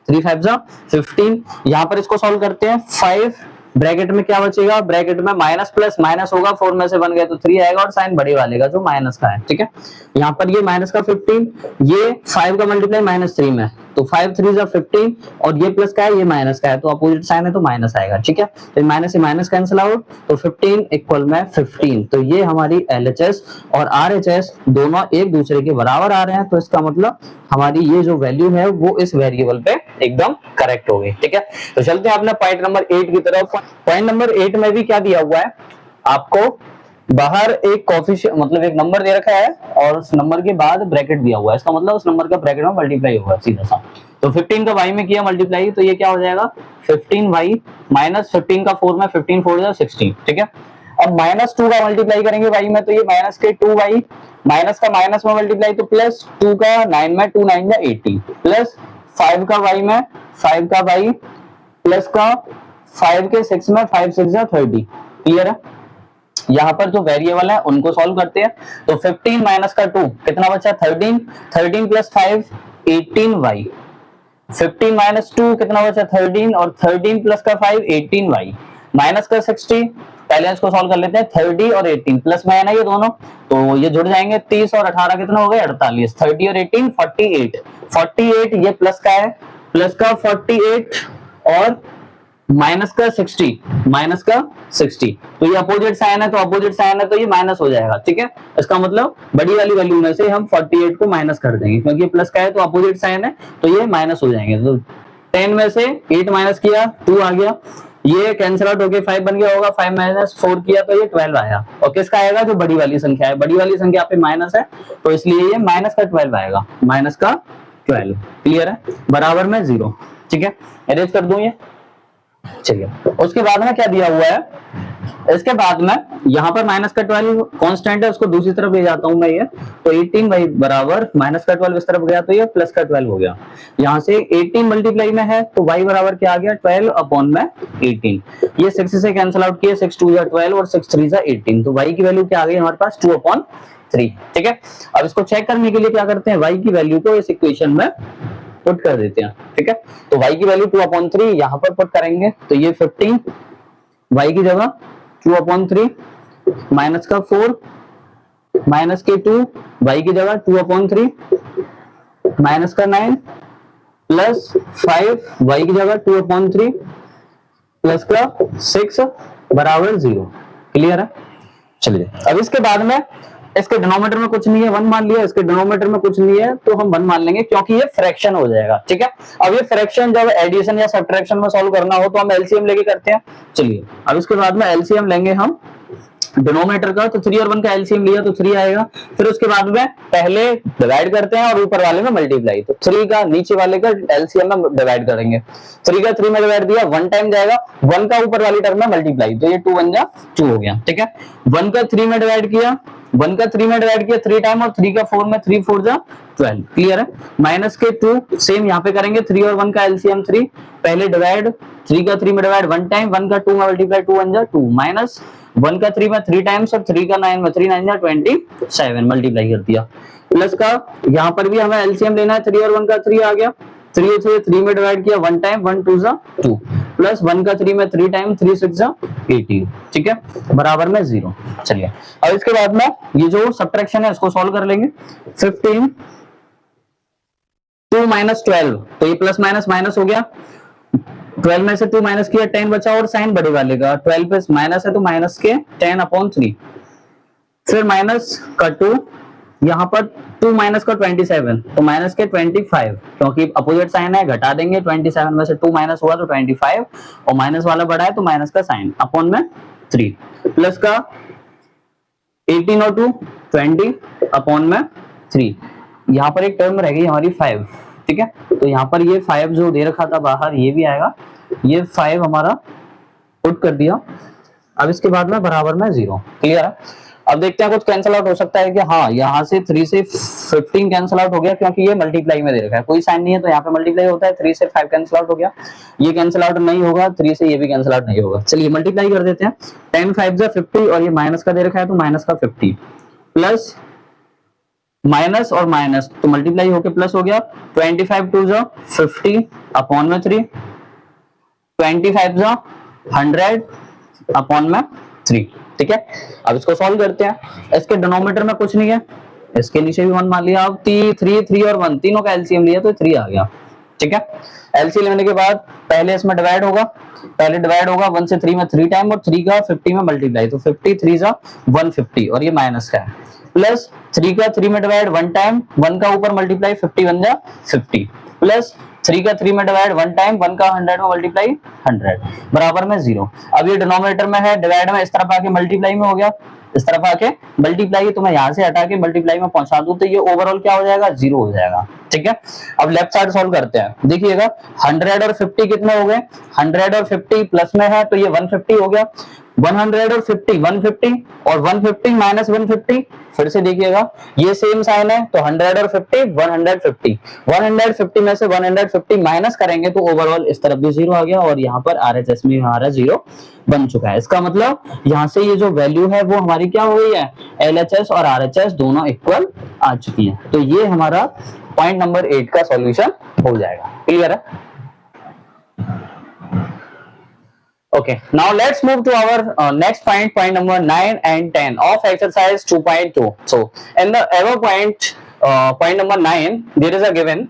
3 5 जा 15। यहाँ पर इसको सॉल्व करते हैं। 5 ब्रैकेट में क्या बचेगा, ब्रैकेट में माइनस प्लस माइनस होगा, 4 में से 1 गया तो 3 आएगा और साइन बड़े वाले का जो माइनस का है। ठीक है, यहाँ पर ये माइनस का 15, ये 5 का मल्टीप्लाई -3 में, तो 5 3 जा 15 और ये प्लस का है ये माइनस का है, तो अपोजिट साइन है तो माइनस आएगा। ठीक है, तो माइनस से माइनस कैंसिल आउट, तो 15 इक्वल में 15, तो ये हमारी LHS और RHS दोनों एक दूसरे के बराबर आ रहे हैं, तो इसका मतलब हमारी ये जो वैल्यू है वो इस वेरिएबल पे एकदम करेक्ट होगी। ठीक है, तो चलते हैं अपने पॉइंट नंबर 8 की तरफ। पॉइंट नंबर 8 में भी क्या दिया हुआ है, आपको बाहर एक कोफिशिएंट मतलब एक नंबर दे रखा है और उस नंबर के बाद ब्रैकेट दिया हुआ है, इसका मतलब उस नंबर का ब्रैकेट में मल्टीप्लाई होगा सीधा सा। तो 15 का y में किया मल्टीप्लाई तो ये क्या हो जाएगा 15y माइनस 15 का 4 में 15 4 जा 16। ठीक है, अब -2 का मल्टीप्लाई करेंगे y में तो ये माइनस के 2y माइनस का माइनस में मल्टीप्लाई तो प्लस 2 का 9 में 2 9 जा 80 प्लस 5 का y में 5 का y प्लस का 5 के 6 में 5 6 जा 30। क्लियर है? यहाँ पर जो वेरिएबल है उनको सॉल्व करते हैं। तो 15 माइनस का 2 कितना बचा 13, 13 प्लस 5 18y, 15 माइनस 2 कितना बचा 13 और 13 प्लस का 5 18y माइनस का 60। पहले इसको सॉल्व कर लेते हैं। 30 और 18 प्लस में है ना ये दोनों, तो ये जुड़ जाएंगे। 30 और 18 कितना हो गए 48, 30 और 18 48, 48 ये प्लस का है, प्लस का 48 और माइनस का 60, माइनस का 60, तो ये अपोजिट साइन है तो अपोजिट साइन है तो ये माइनस हो जाएगा। ठीक है, इसका मतलब बड़ी वाली वैल्यू में से हम 48 को माइनस कर देंगे क्योंकि ये प्लस का है तो अपोजिट साइन है तो ये माइनस हो जाएंगे। तो 10 में से 8 माइनस किया 2 आ गया, ये कैंसिल आउट होके 5 बन गया होगा, 5 माइनस 4 किया तो ये 12 आया। और किसका आएगा जो बड़ी वाली संख्या है, बड़ी वाली संख्या पे माइनस है तो इसलिए ये माइनस का 12 आएगा, माइनस का 12। क्लियर है? बराबर में 0। ठीक है, अरेंज कर दूं ये। चलिए उसके बाद में क्या दिया हुआ है, इसके बाद में यहाँ पर माइनस का 12 कांस्टेंट है उसको दूसरी तरफ ले जाता हूं मैं, ये तो 18 भाई बराबर माइनस का 12 इस तरफ गया तो ये प्लस का 12 हो गया। यहाँ से 18 मल्टीप्लाई में है तो y बराबर क्या आ गया 12 अपॉन में 18, ये 6 से कैंसिल आउट किए, 6 2 जा 12 और 6 3 जा 18, तो y की वैल्यू क्या आ गई हमारे पास 2/3। ठीक है, अब इसको चेक करने के लिए क्या करते हैं, y की वैल्यू को इस इक्वेशन में पुट कर देते हैं। ठीक है, तो y की वैल्यू 2/3 यहाँ पर पुट करेंगे तो ये 15 y की जगह 2/3 माइनस का 4 माइनस के 2 y की जगह 2/3 माइनस का 9 प्लस 5 y की जगह 2/3 प्लस का 6 बराबर 0। क्लियर है? चलिए अब इसके बाद में इसके डिनोमिनेटर में कुछ नहीं है 1 मान लिया, इसके डिनोमिनेटर में कुछ नहीं है तो हम 1 मान लेंगे क्योंकि ये फ्रैक्शन हो जाएगा। ठीक है, अब ये फ्रैक्शन जब एडिशन या सब्ट्रैक्शन में सॉल्व करना हो तो हम एलसीएम लेके करते हैं। चलिए अब इसके बाद में एलसीएम लेंगे हम डिनोमिनेटर का, तो 3 और 1 का एलसीएम लिया तो 3 आएगा। फिर उसके बाद में पहले डिवाइड करते हैं और ऊपर वाले में मल्टीप्लाई, तो 3 का नीचे वाले का एलसीएम में डिवाइड करेंगे। 3 का 3 में डिवाइड दिया 1 टाइम जाएगा, 1 का ऊपर वाली टर्म में मल्टीप्लाई तो ये 2 1 जा 2 हो गया। ठीक है, 1 का 3 में डिवाइड किया, 1 का 3 में डिवाइड किया 3 टाइम और 3 का 4 में 3 4 जा 12। क्लियर है? माइनस के 2 सेम यहाँ पे करेंगे, 3 और 1 का एलसीएम 3, पहले डिवाइड 3 का 3 में डिवाइड 1 टाइम, 1 का 2 में मल्टीप्लाई 2 1 जा 2 माइनस 1 का 3 में 3 टाइम्स और 3 का 9 में 3 9 जा 27 मल्टीप्लाई कर दिया। प्लस का यहाँ पर भी हमें एलसीएम लेना है, 3 और 1 का 3 आ गया, 3 से 3 में डिवाइड किया 1 टाइम 1 2 जा 2 प्लस 1 का 3 में 3 टाइम 3 6 जा 18। ठीक है, बराबर में 0। चलिए अब इसके बाद में ये जो सब्ट्रैक्शन है इसको सॉल्व कर लेंगे। 15 2 माइनस 12 तो ये प्लस माइनस माइनस हो गया, 12 में से 2 माइनस किया 10 बचा और साइन बड़े वाले का 12 पे माइनस है तो माइनस के 10/3, फिर माइनस का 2 यहाँ पर 2 माइनस का 27 तो माइनस के 25, क्योंकि अपोजिट साइन है घटा देंगे, 27 में से 2 माइनस हुआ तो 25 और माइनस वाला बड़ा है तो माइनस का साइन अपॉन में 3 प्लस का 18 और 2 20 अपॉन में 3। यहाँ पर एक टर्म रहेगी हमारी 5, ठीक है। तो यहाँ पर ये 5 जो दे रखा था बाहर ये भी आएगा, ये 5 हमारा पुट कर दिया। अब इसके बाद में बराबर में 0, क्लियर है। अब देखते हैं कुछ कैंसिल आउट हो सकता है कि हाँ यहाँ से 3 से 15 कैंसिल आउट हो गया, क्योंकि ये मल्टीप्लाई में दे रखा है, कोई साइन नहीं है तो यहाँ पे मल्टीप्लाई होता है। 3 से 5 कैंसिल आउट हो गया, ये कैंसिल आउट नहीं होगा, 3 से ये भी कैंसिल आउट नहीं होगा। चलिए मल्टीप्लाई कर देते हैं। 10 5 जा 50 और ये माइनस का दे रखा है तो माइनस का 50 प्लस माइनस और माइनस तो मल्टीप्लाई होके प्लस हो गया। 25 2 जा 50 अपॉन में 3, 25 जा 100 अपॉन में 3, ठीक है। अब इसको सॉल्व करते हैं। इसके डिनोमिनेटर में कुछ नहीं है, इसके नीचे भी 1 मान लिया। अब 3 और 1 तीनों का एलसीएम लिया तो 3 आ गया, ठीक है। एलसीएम लेने के बाद पहले इसमें डिवाइड होगा, पहले डिवाइड होगा 1 से 3 में 3 टाइम और 3 का 50 में मल्टीप्लाई, तो 50 3 जा 150 और ये माइनस का है, प्लस 3 का 3 में डिवाइड 1 टाइम, 1 का ऊपर मल्टीप्लाई 50 बन जा 50, प्लस 3 का 3 में डिवाइड 1 टाइम, 1 का 100 में मल्टीप्लाई 100 बराबर में 0। अब ये डिनोमिनेटर में है, डिवाइड में इस तरफ आके मल्टीप्लाई में हो गया, इस तरफ आके मल्टीप्लाई तो मैं यहाँ से हटा के मल्टीप्लाई में पहुंचा दूं तो ये ओवरऑल क्या हो जाएगा 0 हो जाएगा, ठीक है। अब लेफ्ट साइड सॉल्व करते हैं। देखिएगा 100 और 50 कितने हो गए, 100 और 50 प्लस में है तो ये 150 हो गया। 100 और 50 150 और 150 माइनस 150, फिर से देखिएगा ये सेम साइन है तो 100 और 50 150, 150 में से 150 माइनस करेंगे तो ओवरऑल इस तरफ भी 0 आ गया और यहाँ पर आरएचएस में हमारा 0 बन चुका है। इसका मतलब यहाँ से ये जो वैल्यू है वो हमारी क्या हो गई है, एलएचएस और आरएचएस दोनों इक्वल आ चुकी है। तो ये हमारा पॉइंट नंबर 8 का सॉल्यूशन हो जाएगा, क्लियर है। Okay, now let's move to our next point, point number 9 and 10 of exercise 2.2. So, in the above point, point number 9, there is a given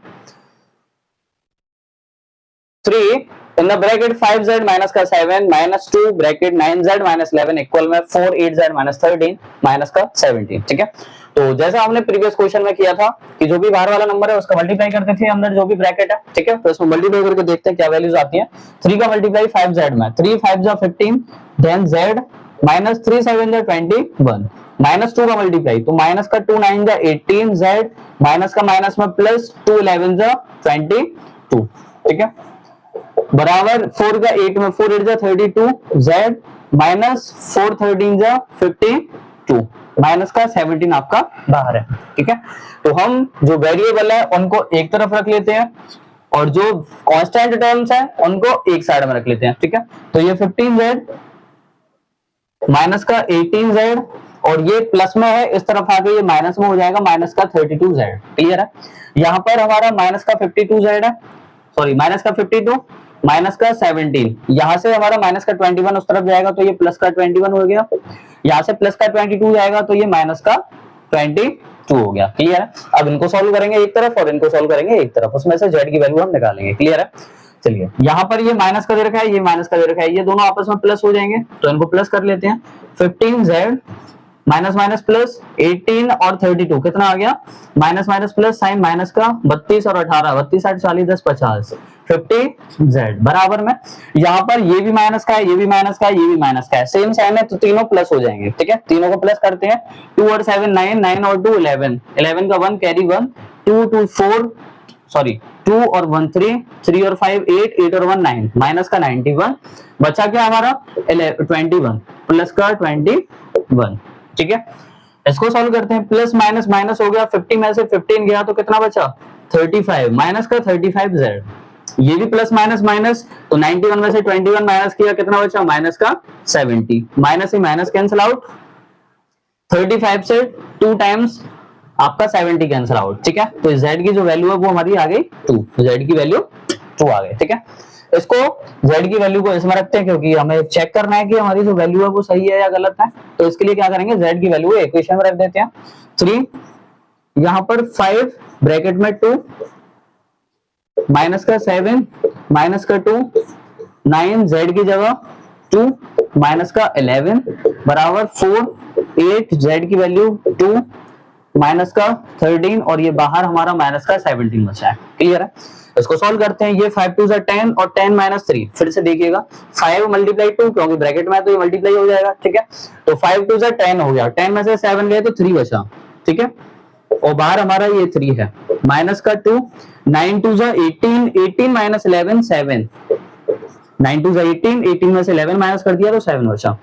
3 in the bracket 5z minus का 7 minus 2 bracket 9z minus 11 equal में 4 8z minus 13 minus का 17, ठीक है। तो जैसा हमने previous question में किया था कि जो भी बाहर वाला नंबर है उसका मल्टीप्लाई करते थे अंदर जो भी ब्रैकेट है, ठीक है। तो इसमें मल्टीप्लाई करके देखते हैं क्या वैल्यूज आती हैं। 3 का मल्टीप्लाई 5z में, 3 5 जा 15 देन z माइनस 3 7 जा 21 माइनस 2 का मल्टीप्लाई तो माइनस का 2 9 जा 18 z माइनस का माइनस में प्लस 2 11 जा 22, ठीक है, बराबर 4 का 8 में 4 8 जा 32 z माइनस 4 13 जा 52 माइनस का 17 आपका बाहर है, ठीक है। तो हम जो वेरिएबल है उनको एक तरफ रख लेते हैं और जो कांस्टेंट टर्म्स है उनको एक साइड में रख लेते हैं, ठीक है। तो ये 15z माइनस का 18z और ये प्लस में है, इस तरफ आके ये माइनस में हो जाएगा, माइनस का 32z, क्लियर है। यहाँ पर हमारा माइनस का 52z है, सॉरी माइनस का 52 माइनस का 17, यहाँ से हमारा माइनस का 21 उस तरफ जाएगा तो ये प्लस का 21 हो गया, यहाँ से प्लस का 22 जाएगा तो ये माइनस का 22 हो गया, क्लियर है। अब इनको सॉल्व करेंगे एक तरफ और इनको सॉल्व करेंगे एक तरफ, उसमें से z की वैल्यू हम निकालेंगे, क्लियर है। चलिए यहाँ पर ये माइनस का दे रखा है, ये माइनस का दे रखा है, ये दोनों आपस में प्लस हो जाएंगे तो इनको प्लस कर लेते हैं। 15z माइनस माइनस प्लस 18 और 32 कितना आ गया, minus minus plus sign minus का 32 और 18 32 8 40 10 50 50z बराबर में यहाँ पर ये भी माइनस का है, ये भी माइनस का है, ये भी माइनस का है, सेम साइन है तो तीनों प्लस हो जाएंगे, ठीक है। तीनों को प्लस करते हैं, 2 और 7 9 9 और 2 11 11 का 1 कैरी 1 2 2 4 सॉरी 2 और 1 3 3 और 5 8 8 और 1 9 माइनस का 91 बचा क्या हमारा 21 प्लस का 21, ठीक है। इसको सॉल्व करते हैं, प्लस माइनस माइनस हो गया, 50 में से 15 गया तो कितना बचा 35 माइनस का 35z, ये भी प्लस माइनस माइनस तो 91 में से 21 माइनस किया कितना बचा माइनस का 70, माइनस ही माइनस कैंसिल आउट, 35 से 2 टाइम्स आपका 70 कैंसिल आउट, ठीक है। तो z की जो वैल्यू है वो हमारी आ गई 2, z की वैल्यू 2 आ गई, ठीक है। इसको z की वैल्यू को इसमें रखते हैं क्योंकि हमें चेक करना है कि हमारी जो वैल्यू है वो सही है या गलत है, तो इसके लिए क्या करेंगे z की वैल्यू इक्वेशन में रख देते हैं। 3 यहाँ पर 5 ब्रैकेट में 2 माइनस का 7 माइनस का 2 9 z की जगह 2 माइनस का 11 बराबर 4 8 z की वैल्यू 2 माइनस का 13 और ये बाहर हमारा माइनस का 17 बचा है। क्लियर है? इसको सॉल्व करते हैं। ये 5 2 10 और 10 माइनस 3, फिर से देखिएगा 5 मल्टीप्लाई 2, क्योंकि ब्रैकेट में है तो ये मल्टीप्लाई हो जाएगा। ठीक है, तो 5 2 10 हो गया, 10 में से 7 गए तो 3 बचा। ठीक है, और बाहर हमारा ये 3 है, माइनस का 2, 9 2 18, 18 माइनस 11 7, 9 2 18, 18 में से 11 माइनस कर दिया तो 7 बचा,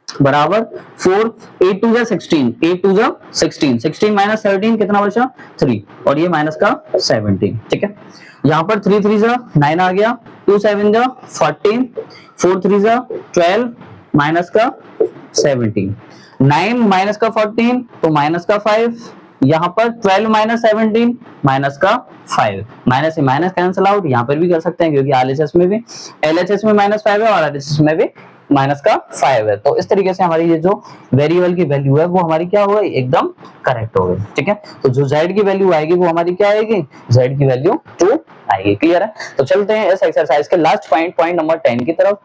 बराबर 4, 8 2 16, 8 2 16, 16 माइनस 13 कितना बचा 3, और ये माइनस का 17। ठीक है, यहाँ पर 3 3 9 आ गया, 2 7 14, 4 3 12 माइनस का 17, 9 माइनस का 14 तो माइनस का 5, यहाँ पर 12 माइनस 17 माइनस का 5, माइनस से माइनस कैंसिल आउट, यहाँ पर भी कर सकते हैं क्योंकि आरएचएस में भी एलएचएस में -5 है और आरएचएस में भी माइनस का 5 है। तो इस तरीके से हमारी ये जो वेरिएबल की वैल्यू है वो हमारी क्या हो गई, एकदम करेक्ट हो गई। ठीक है, तो जो z की वैल्यू आएगी वो हमारी क्या आएगी, z की वैल्यू 2 आएगी। क्लियर है? तो चलते हैं इस एक्सरसाइज के लास्ट पॉइंट नंबर 10 की तरफ।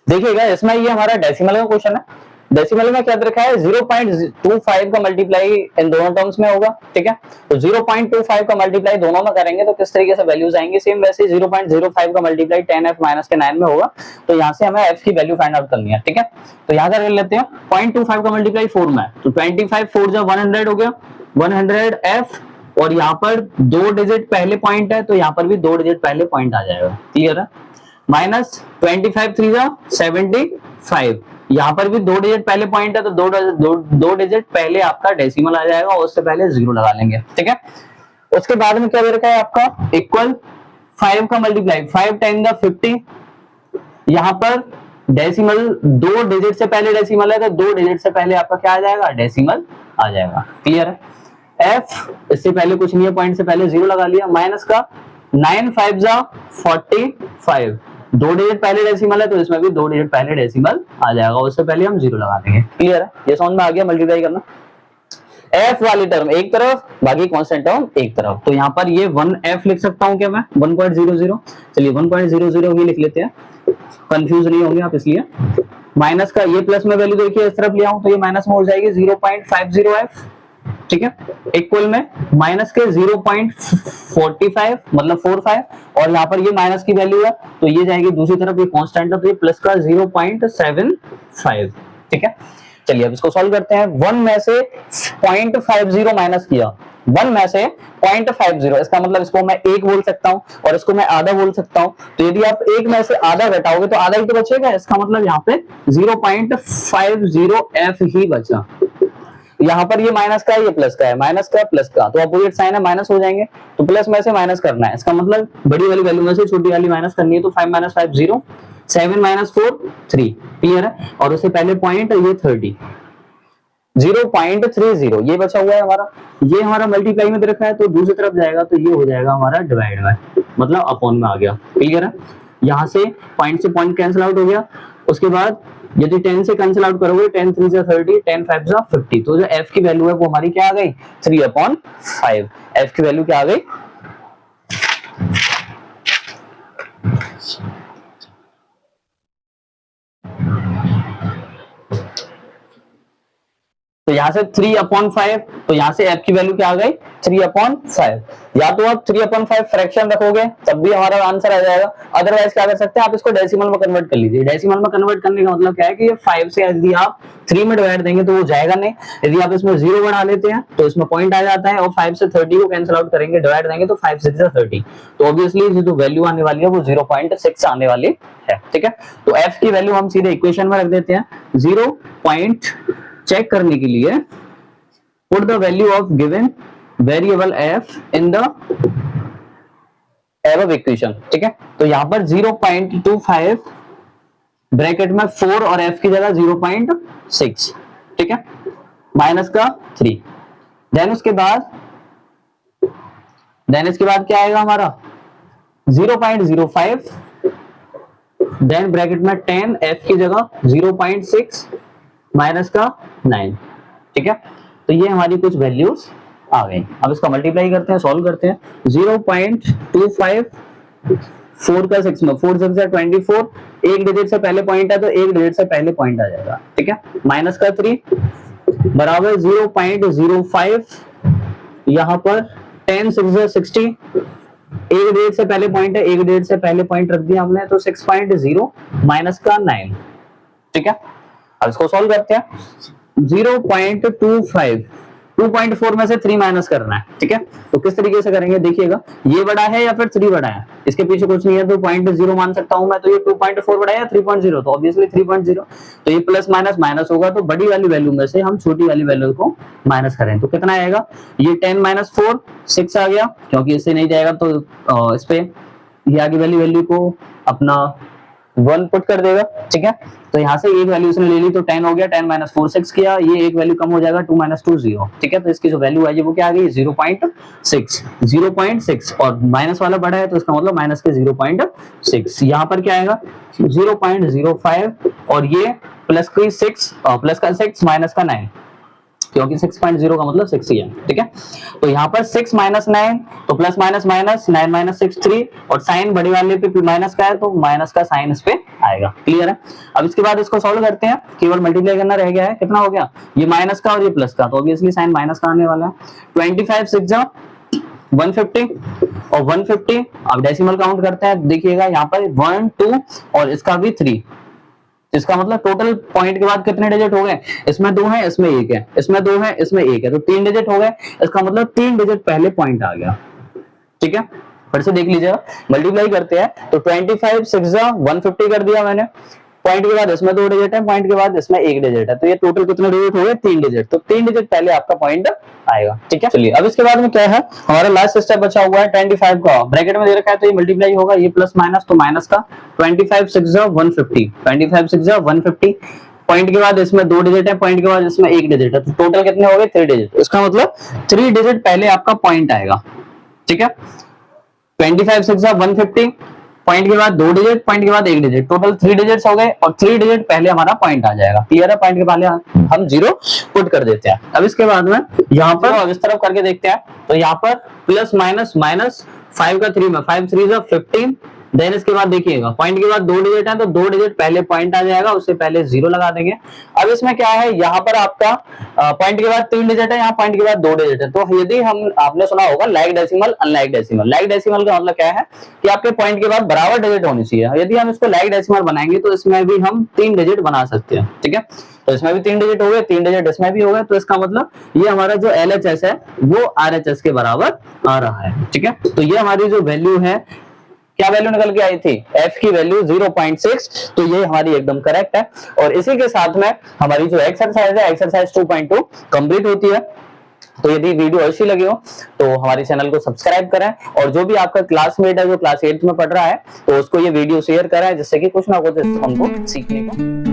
देखिएगा, इसमें ये हमारा डेसिमल का क्वेश्चन है। डेसिमल में क्या रखा है, 0.25 का मल्टीप्लाई इन दोनों टर्म्स में होगा। ठीक है, तो 0.25 का मल्टीप्लाई दोनों में करेंगे तो किस तरीके से वैल्यूज आएंगे, सेम वैसे 0.05 का मल्टीप्लाई 10f माइनस के 9 में होगा। तो यहाँ से हमें f की वैल्यू फाइंड आउट करनी है। ठीक है, तो यहाँ कर लेते हैं, 0.25 का मल्टीप्लाई 4 में, तो 25 4 जा 100 हो गया, 100f, और यहाँ पर 2 डिजिट पहले पॉइंट है तो यहाँ पर भी 2 डिजिट पहले पॉइंट आ जाएगा। क्लियर है? माइनस 25 3 जा 75, यहाँ पर भी 2 डिजिट पहले पॉइंट है तो 2 डिजिट पहले आपका डेसिमल आ जाएगा और उससे पहले 0 लगा लेंगे। ठीक है, उसके बाद में क्या दे रखा है आपका, इक्वल 5 का मल्टीप्लाई 5 10 का 50, यहाँ पर डेसिमल 2 डिजिट से पहले डेसिमल है तो 2 डिजिट से पहले आपका क्या आ जाएगा, डेसिमल आ जाएगा। क्लियर है? f इससे पहले कुछ नहीं है, पॉइंट से पहले 0 लगा लिया, माइनस का 9 5 जा 45, 2 डिजिट पहले डेसिमल है तो इसमें भी 2 डिजिट पहले डेसिमल आ जाएगा, उससे पहले हम 0 लगा देंगे। क्लियर है? ये समझ में आ गया मल्टीप्लाई करना। f वाली टर्म एक तरफ, बाकी कांस्टेंट टर्म एक तरफ, तो यहाँ पर ये 1f लिख सकता हूँ क्या मैं, 1.00, चलिए 1.00 ही लिख लेते हैं, कंफ्यूज नहीं होंगे आप इसलिए। माइनस का ये प्लस में वैल्यू देखिए इस तरफ लिया हूं तो ये माइनस में हो जाएगी 0.50f। ठीक है, इक्वल में माइनस के 0.45 मतलब 45, और यहाँ पर ये माइनस की वैल्यू है तो ये जाएगी दूसरी तरफ, ये कांस्टेंट है तो ये प्लस का 0.75। ठीक है, चलिए अब इसको सॉल्व करते हैं। 1 में से 0.50 माइनस किया, 1 में से 0.50, इसका मतलब इसको मैं 1 बोल सकता हूँ और इसको मैं आधा बोल सकता हूँ। तो यदि आप 1 में से आधा घटाओगे तो आधा ही तो बचेगा, इसका मतलब यहाँ पे 0.50f ही बचा। यहाँ पर ये माइनस का है, ये प्लस का है, माइनस का प्लस का, तो अपोजिट साइन है, माइनस हो जाएंगे, तो प्लस में से माइनस करना है, इसका मतलब बड़ी वाली वैल्यू में से छोटी वाली माइनस करनी है, तो 5 - 5 0, 7 - 4 3। क्लियर है? और उससे पहले पॉइंट ये 30, 0.30 ये बचा हुआ है हमारा, ये हमारा मल्टीप्लाई में दे रखा है तो दूसरी तरफ जाएगा तो ये हो जाएगा हमारा डिवाइड में, मतलब अपॉन में आ गया। क्लियर है? यहाँ से पॉइंट कैंसिल आउट हो गया। उसके बाद यदि 10 से कैंसिल आउट करोगे, 10 3 जा 30, 10 5 जा 50, तो जो f की वैल्यू है वो हमारी क्या आ गई, 3/5। f की वैल्यू क्या आ गई, तो यहाँ से 3/5, तो यहाँ से f की वैल्यू क्या आ गई, 3/5। या तो आप 3/5 फ्रैक्शन रखोगे तब भी हमारा आंसर आ जाएगा, अदरवाइज क्या कर सकते हैं आप इसको डेसिमल में कन्वर्ट कर लीजिए। डेसिमल में कन्वर्ट करने का मतलब क्या है कि ये 5 से यदि आप 3 में डिवाइड देंगे तो वो जाएगा नहीं, यदि आप इसमें 0 बढ़ा लेते हैं तो इसमें पॉइंट आ जाता है, और 5 से 30 को कैंसिल आउट करेंगे, डिवाइड देंगे तो 5 6 30, तो ऑब्वियसली जो वैल्यू आने वाली है वो 0.6 आने वाली है। ठीक है, तो f की वैल्यू हम सीधे इक्वेशन में रख देते हैं। 0 पॉइंट चेक करने के लिए put the value of given variable f in the above equation. ठीक है, तो यहां पर 0.25 ब्रैकेट में 4 और f की जगह 0.6। ठीक है, माइनस का 3, देन इसके बाद क्या आएगा हमारा 0.05, देन ब्रैकेट में 10, f की जगह 0.6 माइनस का 9। ठीक है, तो ये हमारी कुछ वैल्यूज आ गई। अब इसका मल्टीप्लाई करते हैं, सॉल्व करते हैं। 0.25 4 का 6 में 4 6 24, एक डिजिट से पहले पॉइंट है तो एक डिजिट से पहले पॉइंट आ जाएगा। ठीक है, माइनस का 3, बराबर 0.05, यहाँ पर 10 6 60, एक डेट से पहले पॉइंट है, एक डेट से पहले पॉइंट रख दिया हमने, तो 6.0 माइनस का 9, ठीक है। अब इसको सॉल्व करते हैं। 0.25, 2.4 में से 3 माइनस करना है, ठीक है। तो किस तरीके से करेंगे देखिएगा, ये बड़ा है या फिर 3 बड़ा है, इसके पीछे कुछ नहीं है तो 0.0 मान सकता हूं मैं, तो ये 2.4 बड़ा है या 3.0, तो ऑब्वियसली 3.0, तो ये प्लस माइनस माइनस होगा, तो बड़ी वाली वैल्यू में से हम छोटी वाली वैल्यू को माइनस करें तो कितना आएगा, ये 10 माइनस 4 6 आ गया, क्योंकि इससे नहीं जाएगा तो इस पे ये आगे वाली वैल्यू को अपना 1 पुट कर देगा, ठीक है। तो यहाँ से एक वैल्यू उसने ले ली तो 10 हो गया, 10 माइनस 4 6 किया, ये एक वैल्यू कम हो जाएगा, 2 माइनस 2 0, ठीक है। तो इसकी जो वैल्यू आई वो क्या आ गई, 0.6 और माइनस वाला बड़ा है तो इसका मतलब माइनस के 0.6, यहाँ पर क्या आएगा 0.05 और ये प्लस की 6 प्लस का 6 माइनस का 9, क्योंकि 6.0 का मतलब 6 ही है, ठीक है। तो यहाँ पर 6 माइनस 9, तो प्लस माइनस माइनस 9 माइनस 6 3, और साइन बड़ी वाले पे माइनस का है तो माइनस का साइन इस पे आएगा, क्लियर है। अब इसके बाद इसको सॉल्व करते हैं, केवल मल्टीप्लाई करना रह गया है, कितना हो गया, ये माइनस का और ये प्लस का, तो ऑब्वियसली साइन माइनस का आने वाला है। 25 6 150 और 150, अब डेसिमल काउंट करते हैं, देखिएगा यहाँ पर 1 2 और इसका भी 3, इसका मतलब टोटल पॉइंट के बाद कितने डिजिट हो गए, इसमें 2 है, इसमें 1 है, इसमें 2 है, इसमें 1 है, तो 3 डिजिट हो गए, इसका मतलब 3 डिजिट पहले पॉइंट आ गया, ठीक है। फिर से देख लीजिएगा, मल्टीप्लाई करते हैं तो 25 6 150 कर दिया मैंने, पॉइंट के बाद इसमें 2 डिजिट है, पॉइंट के बाद इसमें 1 डिजिट है, तो ये टोटल कितने डिजिट हो गए, 3 डिजिट, तो 3 डिजिट पहले आपका पॉइंट आएगा, ठीक है। चलिए अब इसके बाद में क्या है, हमारा लास्ट स्टेप बचा हुआ है 25 का, ब्रैकेट में दे रखा है तो ये मल्टीप्लाई होगा, ये प्लस माइनस तो माइनस का, 25 6 150, 25 6 150, पॉइंट के बाद इसमें 2 डिजिट है, पॉइंट के बाद इसमें 1 डिजिट है, तो टोटल कितने हो गए 3 डिजिट, इसका मतलब 3 डिजिट पहले आपका पॉइंट आएगा, ठीक है। 25 6 150, पॉइंट के बाद 2 डिजिट, पॉइंट के बाद 1 डिजिट, टोटल 3 डिजिट्स हो गए और 3 डिजिट पहले हमारा पॉइंट आ जाएगा, क्लियर है। पॉइंट के पहले हम 0 पुट कर देते हैं। अब इसके बाद में यहाँ पर अब इस तरफ करके देखते हैं, तो यहाँ पर प्लस माइनस माइनस 5 का 3 में 5 3 15, देन इसके बाद देखिएगा पॉइंट के बाद 2 डिजिट है तो 2 डिजिट पहले पॉइंट आ जाएगा, उससे पहले 0 लगा देंगे। अब इसमें क्या है, यहाँ पर आपका पॉइंट के बाद 3 डिजिट है, यहाँ पॉइंट के बाद 2 डिजिट है, तो यदि हम आपने सुना होगा like decimal unlike decimal, like decimal का मतलब क्या है कि आपके पॉइंट के बाद बराबर डिजिट होनी चाहिए, यदि हम इसको लाइक डेसिमल बनाएंगे तो इसमें भी हम 3 डिजिट बना सकते हैं, ठीक है। तो इसमें भी 3 डिजिट हो गए, 3 डिजिट इसमें भी हो गए, तो इसका मतलब ये हमारा जो LHS है वो RHS के बराबर आ रहा है, ठीक है। तो ये हमारी जो वैल्यू है, क्या वैल्यू निकल के आई थी, f की वैल्यू 0.6, तो ये हमारी एकदम करेक्ट है। और इसी के साथ में हमारी जो एक्सरसाइज है, एक्सरसाइज 2.2 कंप्लीट होती है। तो यदि वीडियो अच्छी लगी हो तो हमारे चैनल को सब्सक्राइब करें, और जो भी आपका क्लासमेट है जो क्लास 8 में पढ़ रहा है तो उसको ये वीडियो शेयर करें, जिससे कि कुछ ना कुछ हमको सीखने को